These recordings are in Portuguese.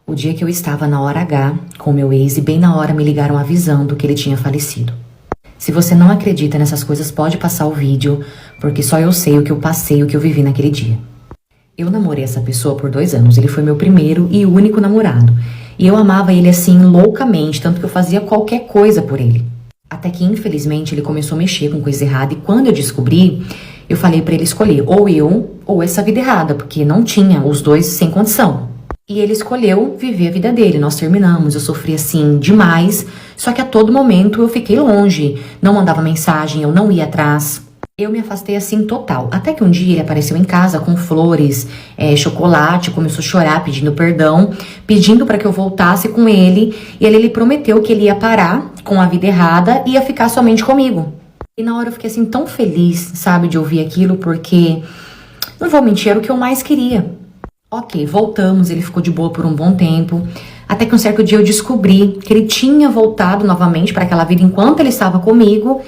O dia que eu estava na hora H com meu ex e bem na hora me ligaram avisando que ele tinha falecido. Se você não acredita nessas coisas, pode passar o vídeo, porque só eu sei o que eu passei, o que eu vivi naquele dia. Eu namorei essa pessoa por 2 anos, ele foi meu primeiro e único namorado. E eu amava ele assim loucamente, tanto que eu fazia qualquer coisa por ele. Até que infelizmente ele começou a mexer com coisa errada e quando eu descobri, eu falei pra ele escolher ou eu ou essa vida errada, porque não tinha os dois sem condição. E ele escolheu viver a vida dele, nós terminamos, eu sofri assim demais, só que a todo momento eu fiquei longe, não mandava mensagem, eu não ia atrás. Eu me afastei assim total, até que um dia ele apareceu em casa com flores, chocolate, começou a chorar pedindo perdão, pedindo para que eu voltasse com ele, e ele prometeu que ele ia parar com a vida errada e ia ficar somente comigo. E na hora eu fiquei assim tão feliz, sabe, de ouvir aquilo, porque, não vou mentir, era o que eu mais queria. Ok, voltamos, ele ficou de boa por um bom tempo, até que um certo dia eu descobri que ele tinha voltado novamente para aquela vida enquanto ele estava comigo,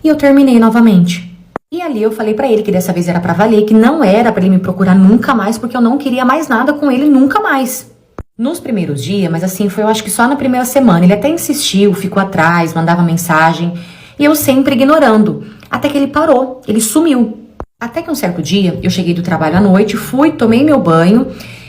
e eu terminei novamente. E ali eu falei pra ele que dessa vez era pra valer, que não era pra ele me procurar nunca mais, porque eu não queria mais nada com ele nunca mais. Nos primeiros dias, mas assim, foi eu acho que só na primeira semana, ele até insistiu, ficou atrás, mandava mensagem, e eu sempre ignorando, até que ele parou, ele sumiu. Até que um certo dia, eu cheguei do trabalho à noite, fui, tomei meu banho,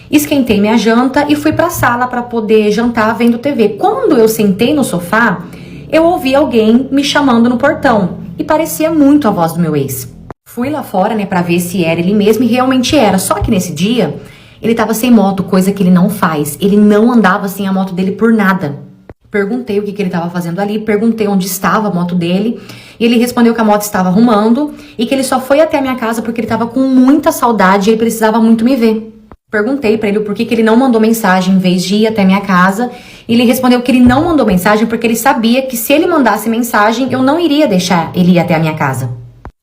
esquentei minha janta e fui pra sala pra poder jantar vendo TV. Quando eu sentei no sofá, eu ouvi alguém me chamando no portão e parecia muito a voz do meu ex. Fui lá fora, né, pra ver se era ele mesmo e realmente era. Só que nesse dia, ele tava sem moto, coisa que ele não faz. Ele não andava sem a moto dele por nada. Perguntei o que ele estava fazendo ali, perguntei onde estava a moto dele, e ele respondeu que a moto estava arrumando e que ele só foi até a minha casa porque ele estava com muita saudade e ele precisava muito me ver. Perguntei pra ele por que ele não mandou mensagem em vez de ir até minha casa, e ele respondeu que ele não mandou mensagem porque ele sabia que se ele mandasse mensagem, eu não iria deixar ele ir até a minha casa.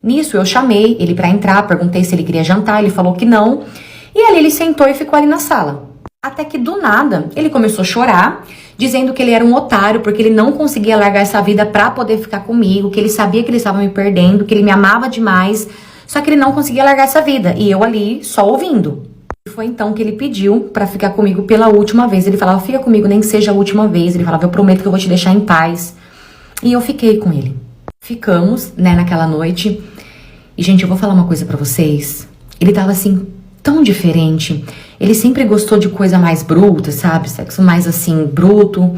Nisso, eu chamei ele pra entrar, perguntei se ele queria jantar, ele falou que não, e ali ele sentou e ficou ali na sala. Até que do nada, ele começou a chorar, dizendo que ele era um otário, porque ele não conseguia largar essa vida pra poder ficar comigo, que ele sabia que ele estava me perdendo, que ele me amava demais, só que ele não conseguia largar essa vida, e eu ali só ouvindo. E foi então que ele pediu pra ficar comigo pela última vez. Ele falava, fica comigo, nem que seja a última vez. Ele falava, eu prometo que eu vou te deixar em paz. E eu fiquei com ele. Ficamos, né, naquela noite. E, gente, eu vou falar uma coisa pra vocês. Ele tava, assim, tão diferente. Ele sempre gostou de coisa mais bruta, sabe? Sexo mais, assim, bruto.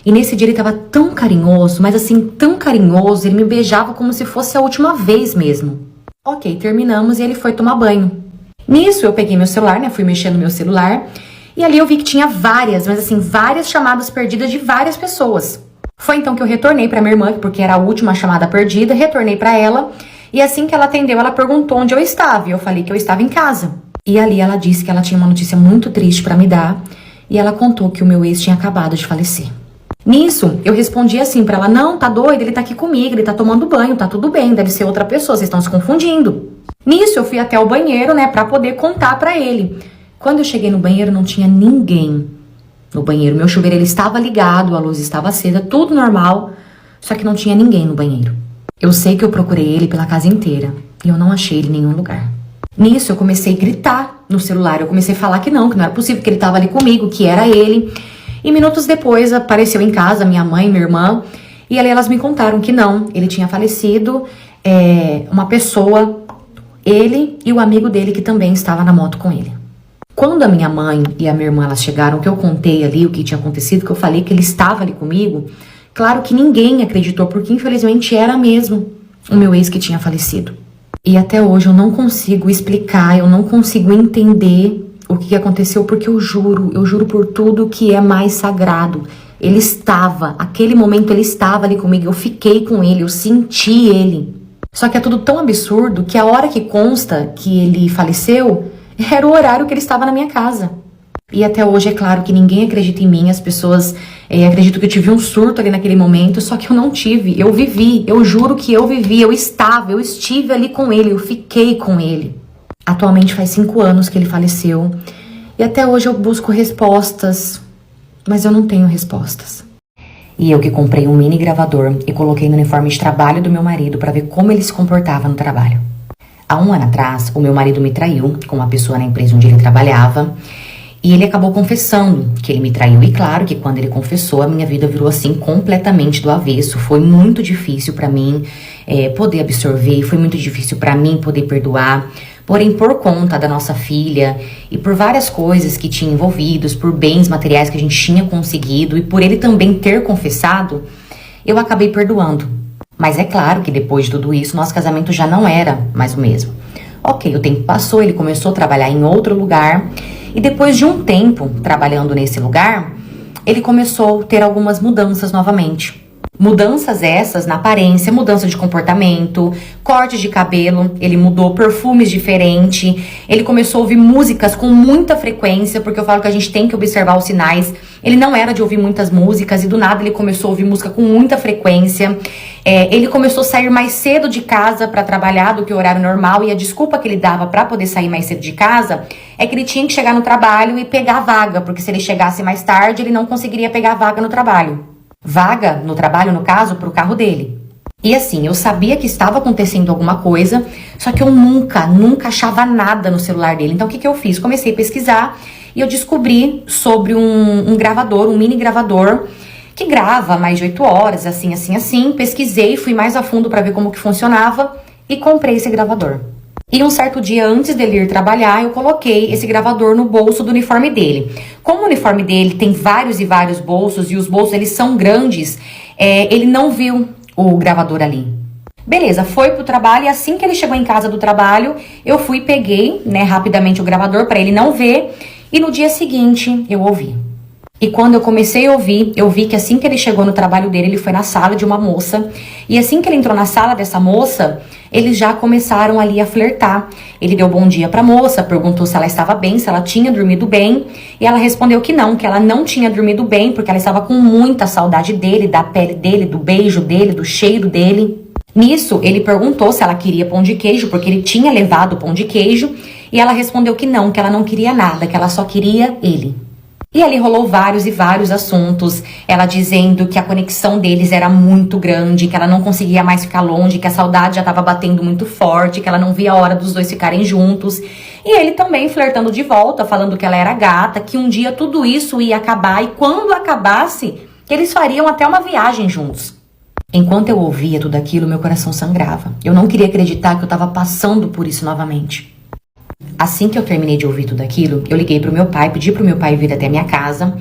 E nesse dia ele tava tão carinhoso, mas, assim, tão carinhoso. Ele me beijava como se fosse a última vez mesmo. Ok, terminamos e ele foi tomar banho. Nisso, eu peguei meu celular, né, fui mexendo no meu celular, e ali eu vi que tinha várias, mas assim, várias chamadas perdidas de várias pessoas. Foi então que eu retornei pra minha irmã, porque era a última chamada perdida, retornei pra ela, e assim que ela atendeu, ela perguntou onde eu estava, e eu falei que eu estava em casa. E ali ela disse que ela tinha uma notícia muito triste pra me dar, e ela contou que o meu ex tinha acabado de falecer. Nisso, eu respondi assim pra ela, não, tá doido, ele tá aqui comigo, ele tá tomando banho, tá tudo bem, deve ser outra pessoa, vocês estão se confundindo. Nisso, eu fui até o banheiro, né, pra poder contar pra ele. Quando eu cheguei no banheiro, não tinha ninguém no banheiro. Meu chuveiro, ele estava ligado, a luz estava acesa, tudo normal, só que não tinha ninguém no banheiro. Eu sei que eu procurei ele pela casa inteira e eu não achei ele em nenhum lugar. Nisso, eu comecei a gritar no celular, eu comecei a falar que não era possível, que ele estava ali comigo, que era ele. E minutos depois, apareceu em casa minha mãe e minha irmã, e ali elas me contaram que não, ele tinha falecido, uma pessoa... Ele e o amigo dele que também estava na moto com ele. Quando a minha mãe e a minha irmã elas chegaram, que eu contei ali o que tinha acontecido, que eu falei que ele estava ali comigo, claro que ninguém acreditou, porque infelizmente era mesmo o meu ex que tinha falecido. E até hoje eu não consigo explicar, eu não consigo entender o que aconteceu, porque eu juro por tudo que é mais sagrado. Ele estava, aquele momento ele estava ali comigo, eu fiquei com ele, eu senti ele. Só que é tudo tão absurdo que a hora que consta que ele faleceu era o horário que ele estava na minha casa. E até hoje é claro que ninguém acredita em mim, as pessoas acreditam que eu tive um surto ali naquele momento, só que eu não tive, eu vivi, eu juro que eu vivi, eu estive ali com ele, eu fiquei com ele. Atualmente faz 5 anos que ele faleceu e até hoje eu busco respostas, mas eu não tenho respostas. E eu que comprei um mini gravador e coloquei no uniforme de trabalho do meu marido para ver como ele se comportava no trabalho. Há 1 ano atrás, o meu marido me traiu com uma pessoa na empresa onde ele trabalhava E ele acabou confessando que ele me traiu. E claro que quando ele confessou, a minha vida virou assim completamente do avesso. Foi muito difícil pra mim poder absorver, foi muito difícil pra mim poder perdoar. Porém, por conta da nossa filha e por várias coisas que tinha envolvidos, por bens materiais que a gente tinha conseguido e por ele também ter confessado, eu acabei perdoando. Mas é claro que depois de tudo isso, nosso casamento já não era mais o mesmo. Ok, o tempo passou, ele começou a trabalhar em outro lugar. E depois de um tempo trabalhando nesse lugar, ele começou a ter algumas mudanças novamente. Mudanças essas na aparência, mudança de comportamento, cortes de cabelo, ele mudou, perfumes diferentes, ele começou a ouvir músicas com muita frequência, porque eu falo que a gente tem que observar os sinais. Ele não era de ouvir muitas músicas e do nada ele começou a ouvir música com muita frequência. Ele começou a sair mais cedo de casa para trabalhar do que o horário normal, e a desculpa que ele dava para poder sair mais cedo de casa é que ele tinha que chegar no trabalho e pegar a vaga, porque se ele chegasse mais tarde ele não conseguiria pegar a vaga no trabalho. Vaga no trabalho, no caso, pro carro dele. E assim, eu sabia que estava acontecendo alguma coisa, só que eu nunca achava nada no celular dele. Então, o que eu fiz? Comecei a pesquisar e eu descobri sobre um gravador, um mini gravador, que grava mais de 8 horas, assim. Pesquisei, fui mais a fundo para ver como que funcionava e comprei esse gravador. E um certo dia antes dele ir trabalhar, eu coloquei esse gravador no bolso do uniforme dele. Como o uniforme dele tem vários e vários bolsos, e os bolsos eles são grandes, ele não viu o gravador ali. Beleza, foi pro trabalho, e assim que ele chegou em casa do trabalho, eu fui e peguei, rapidamente o gravador para ele não ver, e no dia seguinte eu ouvi. E quando eu comecei a ouvir, eu vi que assim que ele chegou no trabalho dele, ele foi na sala de uma moça. E assim que ele entrou na sala dessa moça, eles já começaram ali a flertar. Ele deu bom dia pra moça, perguntou se ela estava bem, se ela tinha dormido bem. E ela respondeu que ela não tinha dormido bem, porque ela estava com muita saudade dele, da pele dele, do beijo dele, do cheiro dele. Nisso, ele perguntou se ela queria pão de queijo, porque ele tinha levado pão de queijo. E ela respondeu que ela não queria nada, que ela só queria ele. E ali rolou vários e vários assuntos, ela dizendo que a conexão deles era muito grande, que ela não conseguia mais ficar longe, que a saudade já estava batendo muito forte, que ela não via a hora dos dois ficarem juntos. E ele também flertando de volta, falando que ela era gata, que um dia tudo isso ia acabar e quando acabasse, eles fariam até uma viagem juntos. Enquanto eu ouvia tudo aquilo, meu coração sangrava. Eu não queria acreditar que eu estava passando por isso novamente. Assim que eu terminei de ouvir tudo aquilo, eu liguei pro meu pai, pedi pro meu pai vir até a minha casa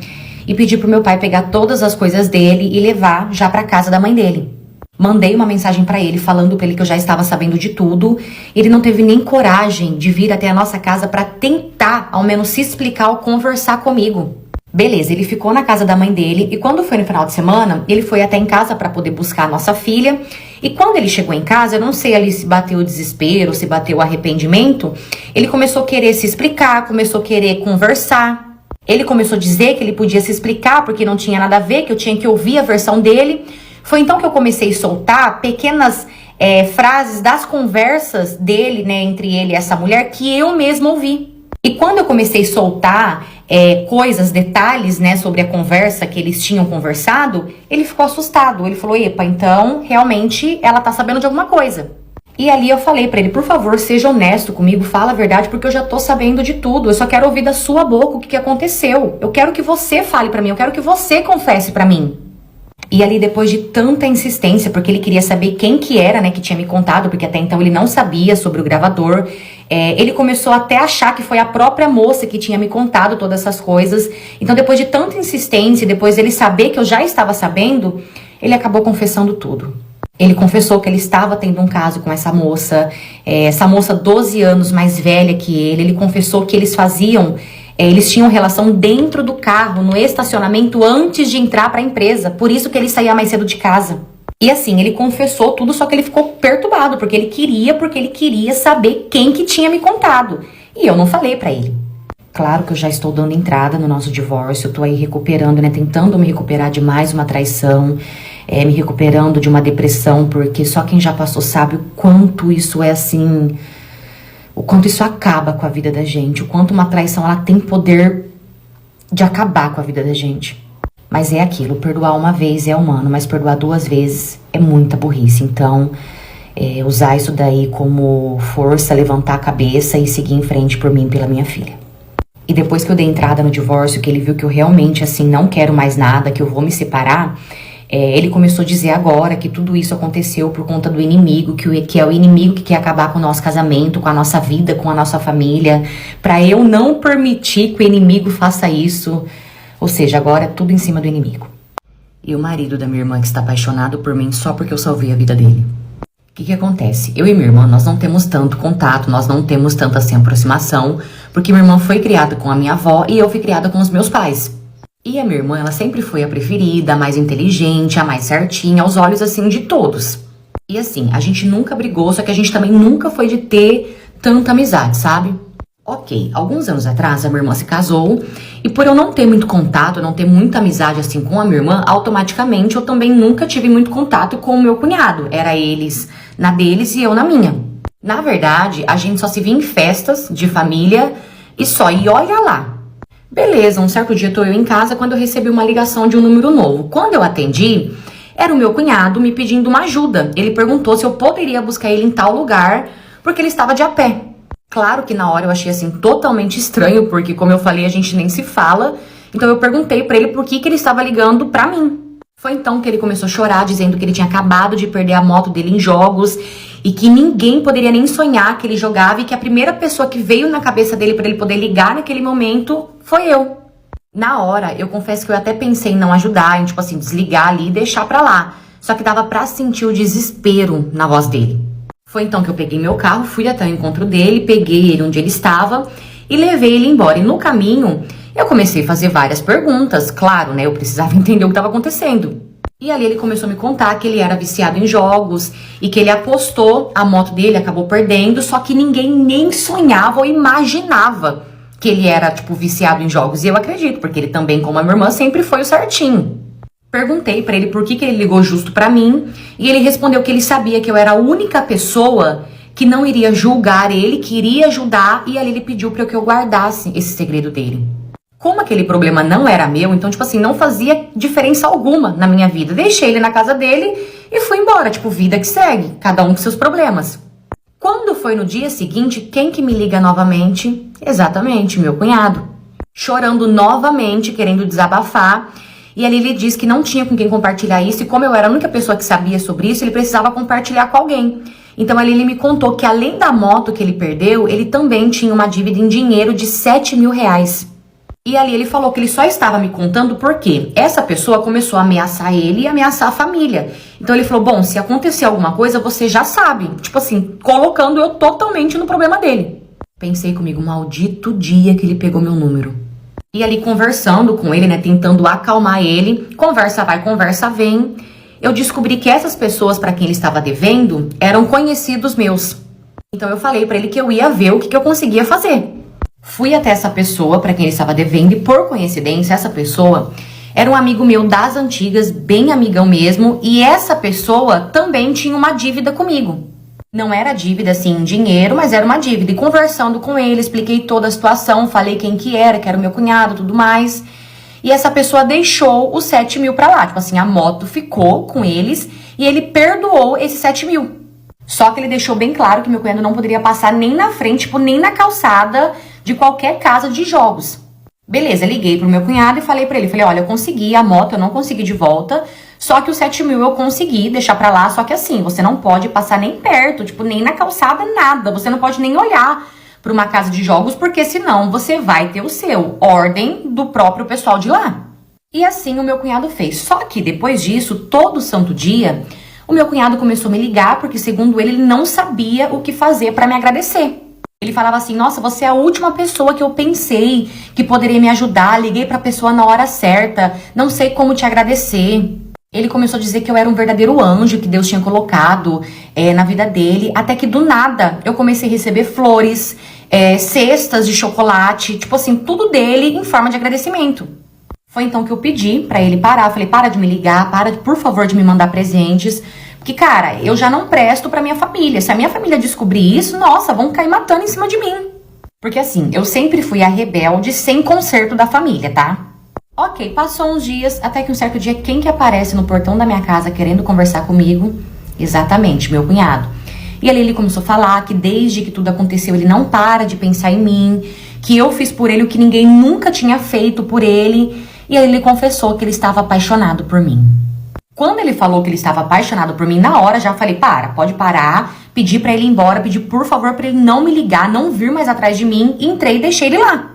e pedi pro meu pai pegar todas as coisas dele e levar já pra casa da mãe dele. Mandei uma mensagem pra ele falando pra ele que eu já estava sabendo de tudo. Ele não teve nem coragem de vir até a nossa casa pra tentar, ao menos, se explicar ou conversar comigo. Beleza, ele ficou na casa da mãe dele e quando foi no final de semana, ele foi até em casa pra poder buscar a nossa filha. E quando ele chegou em casa, eu não sei ali se bateu o desespero, se bateu o arrependimento, ele começou a querer se explicar, começou a querer conversar. Ele começou a dizer que ele podia se explicar porque não tinha nada a ver, que eu tinha que ouvir a versão dele. Foi então que eu comecei a soltar pequenas frases das conversas dele, entre ele e essa mulher, que eu mesma ouvi. E quando eu comecei a soltar coisas, detalhes, sobre a conversa que eles tinham conversado, ele ficou assustado. Ele falou, epa, então realmente ela tá sabendo de alguma coisa. E ali eu falei pra ele, por favor, seja honesto comigo, fala a verdade, porque eu já tô sabendo de tudo. Eu só quero ouvir da sua boca o que aconteceu. Eu quero que você fale pra mim, eu quero que você confesse pra mim. E ali, depois de tanta insistência, porque ele queria saber quem que era, que tinha me contado, porque até então ele não sabia sobre o gravador, ele começou até a achar que foi a própria moça que tinha me contado todas essas coisas. Então, depois de tanta insistência, depois dele saber que eu já estava sabendo, ele acabou confessando tudo. Ele confessou que ele estava tendo um caso com essa moça 12 anos mais velha que ele. Ele confessou que eles tinham relação dentro do carro, no estacionamento, antes de entrar para a empresa. Por isso que ele saía mais cedo de casa. E assim, ele confessou tudo, só que ele ficou perturbado, porque ele queria saber quem que tinha me contado. E eu não falei para ele. Claro que eu já estou dando entrada no nosso divórcio, eu tô aí recuperando, tentando me recuperar de mais uma traição, me recuperando de uma depressão, porque só quem já passou sabe o quanto isso é assim... O quanto isso acaba com a vida da gente, o quanto uma traição ela tem poder de acabar com a vida da gente. Mas é aquilo, perdoar uma vez é humano, mas perdoar 2 vezes é muita burrice. Então, usar isso daí como força, levantar a cabeça e seguir em frente por mim e pela minha filha. E depois que eu dei entrada no divórcio, que ele viu que eu realmente, assim, não quero mais nada, que eu vou me separar, ele começou a dizer agora que tudo isso aconteceu por conta do inimigo, que é o inimigo que quer acabar com o nosso casamento, com a nossa vida, com a nossa família, pra eu não permitir que o inimigo faça isso. Ou seja, agora é tudo em cima do inimigo. E o marido da minha irmã que está apaixonado por mim só porque eu salvei a vida dele. O que acontece? Eu e minha irmã, nós não temos tanto contato, nós não temos tanta assim, aproximação, porque minha irmã foi criada com a minha avó e eu fui criada com os meus pais. E a minha irmã, ela sempre foi a preferida, a mais inteligente, a mais certinha, aos olhos assim de todos. E assim, a gente nunca brigou, só que a gente também nunca foi de ter tanta amizade, sabe? Ok, alguns anos atrás a minha irmã se casou e por eu não ter muito contato, não ter muita amizade assim com a minha irmã, automaticamente eu também nunca tive muito contato com o meu cunhado. Era eles na deles e eu na minha. Na verdade, a gente só se via em festas de família e só, e olha lá. Beleza, um certo dia tô eu em casa quando eu recebi uma ligação de um número novo. Quando eu atendi, era o meu cunhado me pedindo uma ajuda. Ele perguntou se eu poderia buscar ele em tal lugar porque ele estava de a pé. Claro que na hora eu achei assim totalmente estranho, porque como eu falei, a gente nem se fala. Então eu perguntei pra ele por que ele estava ligando pra mim. Foi então que ele começou a chorar, dizendo que ele tinha acabado de perder a moto dele em jogos e que ninguém poderia nem sonhar que ele jogava e que a primeira pessoa que veio na cabeça dele pra ele poder ligar naquele momento foi eu. Na hora, eu confesso que eu até pensei em não ajudar, em tipo assim, desligar ali e deixar pra lá. Só que dava pra sentir o desespero na voz dele. Foi então que eu peguei meu carro, fui até o encontro dele, peguei ele onde ele estava e levei ele embora. E no caminho, eu comecei a fazer várias perguntas. Claro, né? Eu precisava entender o que estava acontecendo. E ali ele começou a me contar que ele era viciado em jogos e que ele apostou, a moto dele acabou perdendo, só que ninguém nem sonhava ou imaginava que ele era, tipo, viciado em jogos. E eu acredito, porque ele também, como a minha irmã, sempre foi o certinho. Perguntei pra ele por que ele ligou justo pra mim e ele respondeu que ele sabia que eu era a única pessoa que não iria julgar ele, que iria ajudar, e ali ele pediu pra que eu guardasse esse segredo dele. Como aquele problema não era meu, então, tipo assim, não fazia diferença alguma na minha vida. Deixei ele na casa dele e fui embora, tipo, vida que segue, cada um com seus problemas. Quando foi no dia seguinte, quem que me liga novamente? Exatamente, meu cunhado. Chorando novamente, querendo desabafar. E ali ele disse que não tinha com quem compartilhar isso, e como eu era a única pessoa que sabia sobre isso, ele precisava compartilhar com alguém. Então ali ele me contou que além da moto que ele perdeu, ele também tinha uma dívida em dinheiro de 7 mil reais. E ali ele falou que ele só estava me contando porque essa pessoa começou a ameaçar ele e ameaçar a família. Então ele falou, bom, se acontecer alguma coisa, você já sabe. Tipo assim, colocando eu totalmente no problema dele. Pensei comigo, maldito dia que ele pegou meu número. E ali conversando com ele, né, tentando acalmar ele, conversa vai, conversa vem, eu descobri que essas pessoas para quem ele estava devendo eram conhecidos meus. Então eu falei para ele que eu ia ver o que eu conseguia fazer. Fui até essa pessoa para quem ele estava devendo e por coincidência essa pessoa era um amigo meu das antigas, bem amigão mesmo, e essa pessoa também tinha uma dívida comigo. Não era dívida, assim, em dinheiro, mas era uma dívida. E conversando com ele, expliquei toda a situação, falei quem que era o meu cunhado, tudo mais. E essa pessoa deixou os 7 mil pra lá. Tipo assim, a moto ficou com eles e ele perdoou esses 7 mil. Só que ele deixou bem claro que meu cunhado não poderia passar nem na frente, tipo, nem na calçada de qualquer casa de jogos. Beleza, liguei pro meu cunhado e falei pra ele, olha, eu consegui a moto, eu não consegui de volta, só que os 7 mil eu consegui deixar pra lá, só que assim, você não pode passar nem perto, tipo, nem na calçada, nada, você não pode nem olhar pra uma casa de jogos, porque senão você vai ter o seu, ordem do próprio pessoal de lá. E assim o meu cunhado fez, só que depois disso, todo santo dia, o meu cunhado começou a me ligar, porque segundo ele não sabia o que fazer pra me agradecer. Ele falava assim, nossa, você é a última pessoa que eu pensei que poderia me ajudar, liguei pra pessoa na hora certa, não sei como te agradecer. Ele começou a dizer que eu era um verdadeiro anjo que Deus tinha colocado na vida dele, até que do nada eu comecei a receber flores, cestas de chocolate, tipo assim, tudo dele em forma de agradecimento. Foi então que eu pedi pra ele parar, falei, para de me ligar, por favor de me mandar presentes, porque, cara, eu já não presto pra minha família. Se a minha família descobrir isso, nossa, vão cair matando em cima de mim. Porque assim, eu sempre fui a rebelde sem conserto da família, tá? Ok, passou uns dias, até que um certo dia, quem que aparece no portão da minha casa querendo conversar comigo? Exatamente, meu cunhado. E ali ele começou a falar que desde que tudo aconteceu, ele não para de pensar em mim, que eu fiz por ele o que ninguém nunca tinha feito por ele. E aí ele confessou que ele estava apaixonado por mim. Quando ele falou que ele estava apaixonado por mim, na hora já falei, pode parar, pedi pra ele ir embora, pedi por favor pra ele não me ligar, não vir mais atrás de mim, entrei e deixei ele lá.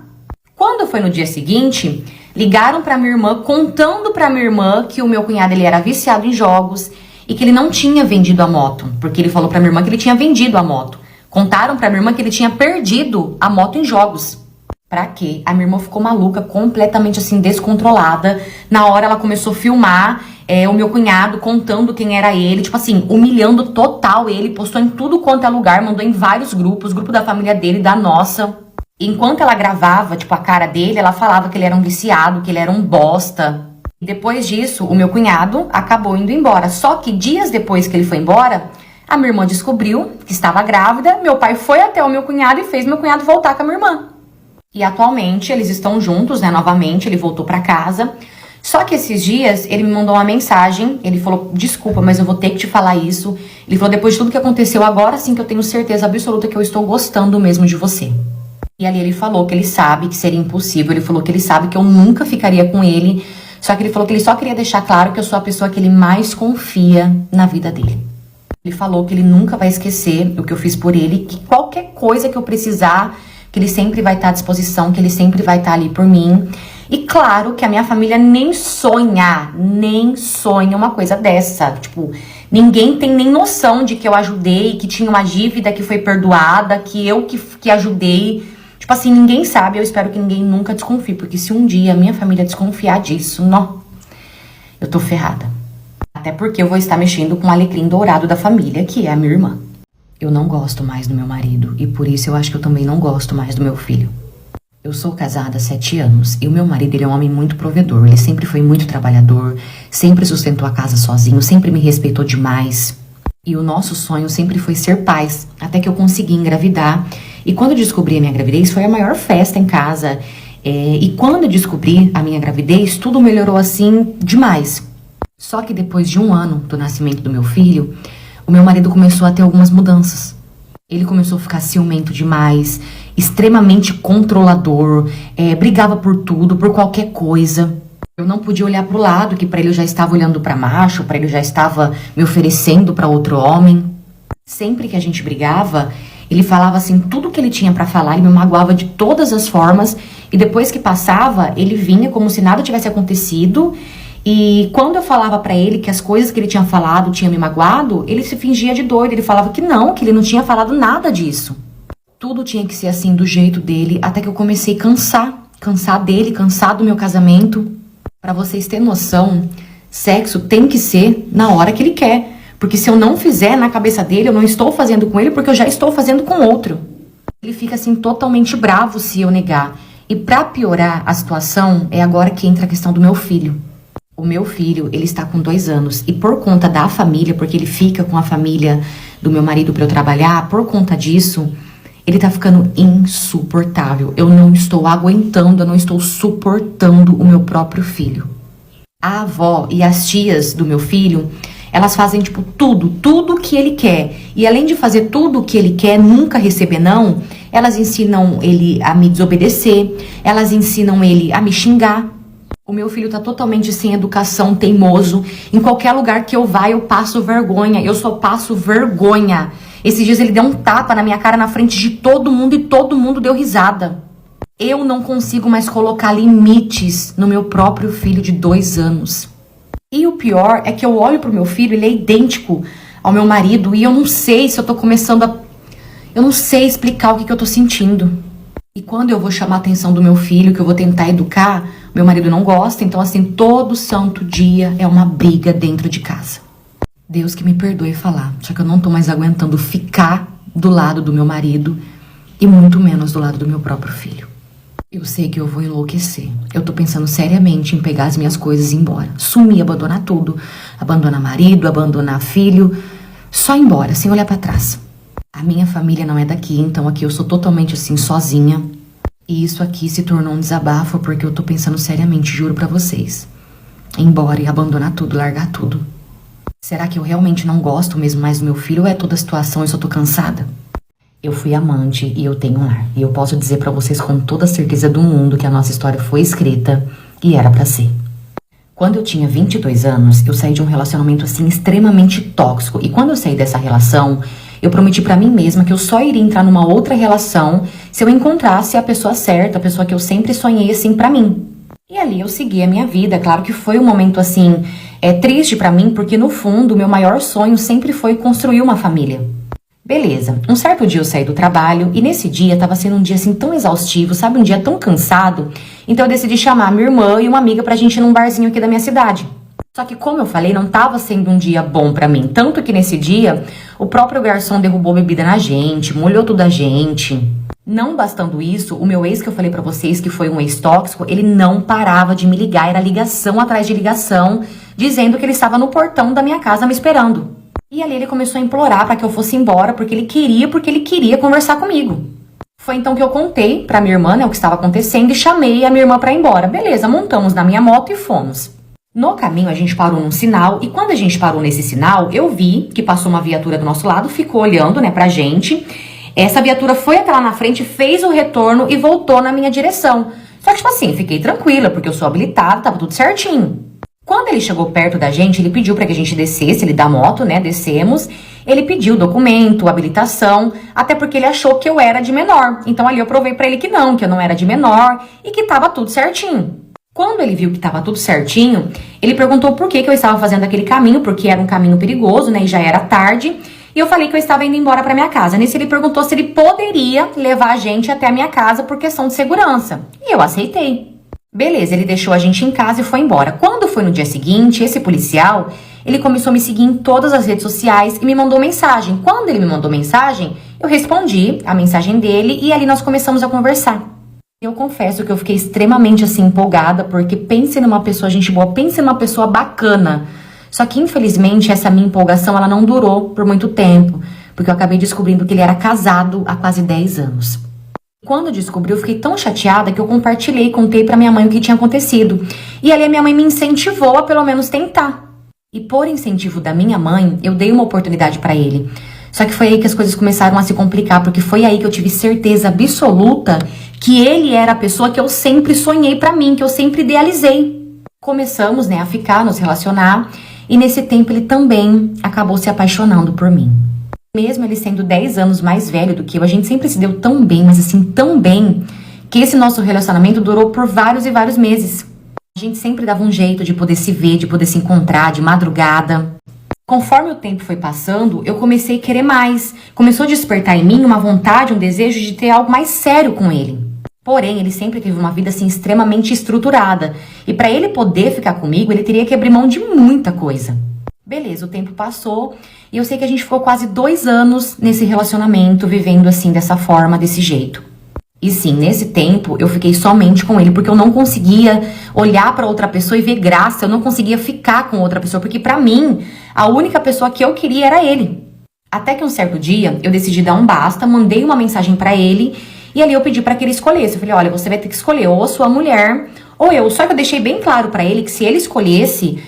Quando foi no dia seguinte, ligaram pra minha irmã, contando pra minha irmã que o meu cunhado ele era viciado em jogos e que ele não tinha vendido a moto, porque ele falou pra minha irmã que ele tinha vendido a moto. Contaram pra minha irmã que ele tinha perdido a moto em jogos. Pra quê? A minha irmã ficou maluca, completamente assim, descontrolada. Na hora ela começou a filmar o meu cunhado contando quem era ele, tipo assim, humilhando total ele, postou em tudo quanto é lugar, mandou em vários grupos, grupo da família dele, da nossa. Enquanto ela gravava, tipo, a cara dele, ela falava que ele era um viciado, que ele era um bosta. E depois disso, o meu cunhado acabou indo embora. Só que dias depois que ele foi embora, a minha irmã descobriu que estava grávida, meu pai foi até o meu cunhado e fez meu cunhado voltar com a minha irmã. E atualmente eles estão juntos, né, novamente, ele voltou pra casa. Só que esses dias ele me mandou uma mensagem, ele falou, desculpa, mas eu vou ter que te falar isso. Ele falou, depois de tudo que aconteceu, agora sim que eu tenho certeza absoluta que eu estou gostando mesmo de você. E ali ele falou que ele sabe que seria impossível, ele falou que ele sabe que eu nunca ficaria com ele. Só que ele falou que ele só queria deixar claro que eu sou a pessoa que ele mais confia na vida dele. Ele falou que ele nunca vai esquecer o que eu fiz por ele, que qualquer coisa que eu precisar, que ele sempre vai estar à disposição, que ele sempre vai estar ali por mim. E claro que a minha família nem sonha uma coisa dessa. Tipo, ninguém tem nem noção de que eu ajudei, que tinha uma dívida que foi perdoada, que eu que ajudei. Tipo assim, ninguém sabe, eu espero que ninguém nunca desconfie, porque se um dia a minha família desconfiar disso, não, eu tô ferrada. Até porque eu vou estar mexendo com o alecrim dourado da família, que é a minha irmã. Eu não gosto mais do meu marido, e por isso eu acho que eu também não gosto mais do meu filho. Eu sou casada há 7 anos, e o meu marido ele é um homem muito provedor, ele sempre foi muito trabalhador, sempre sustentou a casa sozinho, sempre me respeitou demais. E o nosso sonho sempre foi ser pais, até que eu consegui engravidar. E quando eu descobri a minha gravidez, foi a maior festa em casa. E quando eu descobri a minha gravidez, tudo melhorou assim demais. Só que depois de 1 ano do nascimento do meu filho, o meu marido começou a ter algumas mudanças. Ele começou a ficar ciumento demais, extremamente controlador, brigava por tudo, por qualquer coisa. Eu não podia olhar pro lado, que pra ele eu já estava olhando pra macho, pra ele eu já estava me oferecendo pra outro homem. Sempre que a gente brigava, ele falava assim, tudo que ele tinha pra falar, ele me magoava de todas as formas, e depois que passava, ele vinha como se nada tivesse acontecido, e quando eu falava pra ele que as coisas que ele tinha falado tinham me magoado, ele se fingia de doido, ele falava que não, que ele não tinha falado nada disso. Tudo tinha que ser assim, do jeito dele, até que eu comecei a cansar dele, cansar do meu casamento. Pra vocês terem noção, sexo tem que ser na hora que ele quer. Porque se eu não fizer na cabeça dele, eu não estou fazendo com ele porque eu já estou fazendo com outro. Ele fica assim totalmente bravo se eu negar. E pra piorar a situação, é agora que entra a questão do meu filho. O meu filho, ele está com 2 anos. E por conta da família, porque ele fica com a família do meu marido pra eu trabalhar, por conta disso, ele tá ficando insuportável. Eu não estou aguentando, eu não estou suportando o meu próprio filho. A avó e as tias do meu filho, elas fazem, tipo, tudo que ele quer. E além de fazer tudo o que ele quer, nunca receber não, elas ensinam ele a me desobedecer, elas ensinam ele a me xingar. O meu filho tá totalmente sem educação, teimoso. Em qualquer lugar que eu vá, eu passo vergonha. Eu só passo vergonha. Esses dias ele deu um tapa na minha cara na frente de todo mundo e todo mundo deu risada. Eu não consigo mais colocar limites no meu próprio filho de 2 anos. E o pior é que eu olho pro meu filho, ele é idêntico ao meu marido e eu não sei se eu tô começando a... Eu não sei explicar o que eu tô sentindo. E quando eu vou chamar a atenção do meu filho, que eu vou tentar educar, meu marido não gosta, então assim, todo santo dia é uma briga dentro de casa. Deus que me perdoe falar, só que eu não tô mais aguentando ficar do lado do meu marido e muito menos do lado do meu próprio filho. Eu sei que eu vou enlouquecer. Eu tô pensando seriamente em pegar as minhas coisas e ir embora. Sumir, abandonar tudo. Abandonar marido, abandonar filho. Só ir embora, sem olhar pra trás. A minha família não é daqui, então aqui eu sou totalmente assim, sozinha. E isso aqui se tornou um desabafo porque eu tô pensando seriamente, juro pra vocês. Ir embora e abandonar tudo, largar tudo. Será que eu realmente não gosto mesmo mais do meu filho ou é toda a situação e eu só tô cansada? Eu fui amante e eu tenho um lar. E eu posso dizer pra vocês com toda a certeza do mundo que a nossa história foi escrita e era pra ser. Quando eu tinha 22 anos, eu saí de um relacionamento assim extremamente tóxico. E quando eu saí dessa relação, eu prometi pra mim mesma que eu só iria entrar numa outra relação se eu encontrasse a pessoa certa, a pessoa que eu sempre sonhei assim pra mim. E ali eu segui a minha vida. Claro que foi um momento assim, triste pra mim, porque no fundo, o meu maior sonho sempre foi construir uma família. Beleza, um certo dia eu saí do trabalho e nesse dia tava sendo um dia assim tão exaustivo, sabe, um dia tão cansado. Então eu decidi chamar minha irmã e uma amiga pra gente ir num barzinho aqui da minha cidade. Só que como eu falei, não tava sendo um dia bom pra mim. Tanto que nesse dia, o próprio garçom derrubou bebida na gente, molhou tudo a gente. Não bastando isso, o meu ex que eu falei pra vocês que foi um ex tóxico, ele não parava de me ligar, era ligação atrás de ligação, dizendo que ele estava no portão da minha casa me esperando. E ali ele começou a implorar pra que eu fosse embora, porque ele queria conversar comigo. Foi então que eu contei pra minha irmã, o que estava acontecendo e chamei a minha irmã pra ir embora. Beleza, montamos na minha moto e fomos. No caminho a gente parou num sinal e quando a gente parou nesse sinal, eu vi que passou uma viatura do nosso lado, ficou olhando, pra gente. Essa viatura foi até lá na frente, fez o retorno e voltou na minha direção. Só que tipo assim, fiquei tranquila, porque eu sou habilitada, tava tudo certinho. Quando ele chegou perto da gente, ele pediu para que a gente descesse, ele da moto, descemos. Ele pediu documento, habilitação, até porque ele achou que eu era de menor. Então ali eu provei para ele que eu não era de menor e que tava tudo certinho. Quando ele viu que tava tudo certinho, ele perguntou por que eu estava fazendo aquele caminho, porque era um caminho perigoso, e já era tarde. E eu falei que eu estava indo embora para minha casa. Nesse ele perguntou se ele poderia levar a gente até a minha casa por questão de segurança. E eu aceitei. Beleza, ele deixou a gente em casa e foi embora. Quando foi no dia seguinte, esse policial, ele começou a me seguir em todas as redes sociais e me mandou mensagem. Quando ele me mandou mensagem, eu respondi a mensagem dele e ali nós começamos a conversar. Eu confesso que eu fiquei extremamente assim empolgada, porque pense numa pessoa gente boa, pense numa pessoa bacana. Só que infelizmente essa minha empolgação ela não durou por muito tempo, porque eu acabei descobrindo que ele era casado há quase 10 anos. Quando eu descobri, eu fiquei tão chateada que eu compartilhei e contei pra minha mãe o que tinha acontecido. E ali a minha mãe me incentivou a pelo menos tentar. E por incentivo da minha mãe, eu dei uma oportunidade pra ele. Só que foi aí que as coisas começaram a se complicar, porque foi aí que eu tive certeza absoluta que ele era a pessoa que eu sempre sonhei pra mim, que eu sempre idealizei. Começamos, a ficar, nos relacionar, e nesse tempo ele também acabou se apaixonando por mim. Mesmo ele sendo 10 anos mais velho do que eu, a gente sempre se deu tão bem, mas assim, tão bem, que esse nosso relacionamento durou por vários e vários meses. A gente sempre dava um jeito de poder se ver, de poder se encontrar, de madrugada. Conforme o tempo foi passando, eu comecei a querer mais. Começou a despertar em mim uma vontade, um desejo de ter algo mais sério com ele. Porém, ele sempre teve uma vida assim extremamente estruturada. E para ele poder ficar comigo, ele teria que abrir mão de muita coisa. Beleza, o tempo passou e eu sei que a gente ficou quase 2 anos nesse relacionamento, vivendo assim, dessa forma, desse jeito. E sim, nesse tempo eu fiquei somente com ele, porque eu não conseguia olhar pra outra pessoa e ver graça, eu não conseguia ficar com outra pessoa, porque pra mim, a única pessoa que eu queria era ele. Até que um certo dia, eu decidi dar um basta, mandei uma mensagem pra ele, e ali eu pedi pra que ele escolhesse. Eu falei, olha, você vai ter que escolher ou a sua mulher, ou eu. Só que eu deixei bem claro pra ele que se ele escolhesse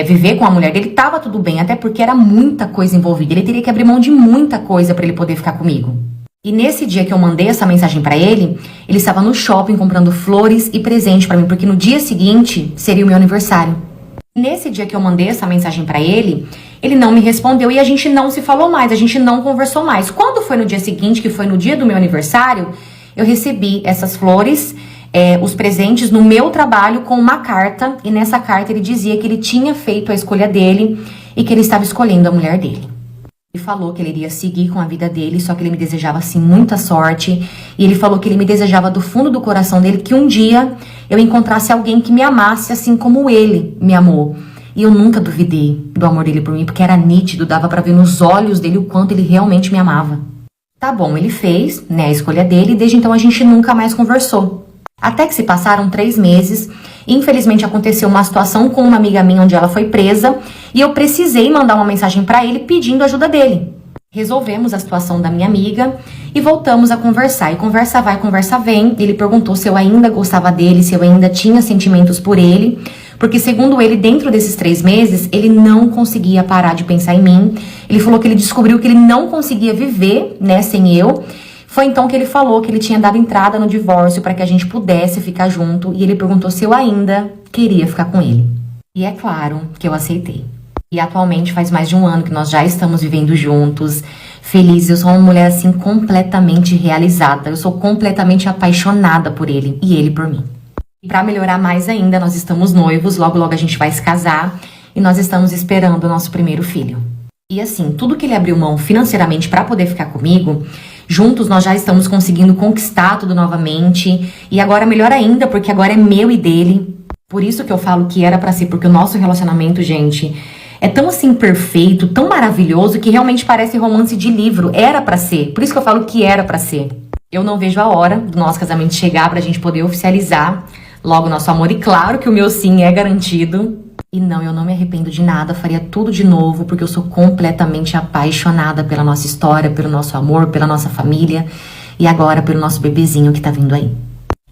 viver com a mulher dele, tava tudo bem, até porque era muita coisa envolvida. Ele teria que abrir mão de muita coisa pra ele poder ficar comigo. E nesse dia que eu mandei essa mensagem pra ele, ele estava no shopping comprando flores e presente pra mim, porque no dia seguinte seria o meu aniversário. Nesse dia que eu mandei essa mensagem pra ele, ele não me respondeu e a gente não se falou mais, a gente não conversou mais. Quando foi no dia seguinte, que foi no dia do meu aniversário, eu recebi essas flores, os presentes no meu trabalho com uma carta, e nessa carta ele dizia que ele tinha feito a escolha dele e que ele estava escolhendo a mulher dele. Ele falou que ele iria seguir com a vida dele, só que ele me desejava, assim, muita sorte. E ele falou que ele me desejava do fundo do coração dele que um dia eu encontrasse alguém que me amasse assim como ele me amou. E eu nunca duvidei do amor dele por mim, porque era nítido, dava pra ver nos olhos dele o quanto ele realmente me amava. Tá bom, ele fez, a escolha dele, e desde então a gente nunca mais conversou. Até que se passaram 3 meses, infelizmente aconteceu uma situação com uma amiga minha onde ela foi presa e eu precisei mandar uma mensagem pra ele pedindo ajuda dele. Resolvemos a situação da minha amiga e voltamos a conversar. E conversa vai, conversa vem. Ele perguntou se eu ainda gostava dele, se eu ainda tinha sentimentos por ele. Porque segundo ele, dentro desses 3 meses, ele não conseguia parar de pensar em mim. Ele falou que ele descobriu que ele não conseguia viver, né, sem eu. Foi então que ele falou que ele tinha dado entrada no divórcio para que a gente pudesse ficar junto. E ele perguntou se eu ainda queria ficar com ele. E é claro que eu aceitei. E atualmente faz mais de 1 ano que nós já estamos vivendo juntos, felizes. Eu sou uma mulher assim completamente realizada. Eu sou completamente apaixonada por ele e ele por mim. E para melhorar mais ainda, nós estamos noivos, logo logo a gente vai se casar e nós estamos esperando o nosso primeiro filho. E assim, tudo que ele abriu mão financeiramente para poder ficar comigo, juntos nós já estamos conseguindo conquistar tudo novamente. E agora melhor ainda, porque agora é meu e dele. Por isso que eu falo que era pra ser, porque o nosso relacionamento, gente, é tão assim perfeito, tão maravilhoso, que realmente parece romance de livro. Era pra ser. Por isso que eu falo que era pra ser. Eu não vejo a hora do nosso casamento chegar pra gente poder oficializar logo nosso amor. E claro que o meu sim é garantido. E não, eu não me arrependo de nada, faria tudo de novo, porque eu sou completamente apaixonada pela nossa história, pelo nosso amor, pela nossa família e agora pelo nosso bebezinho que tá vindo aí.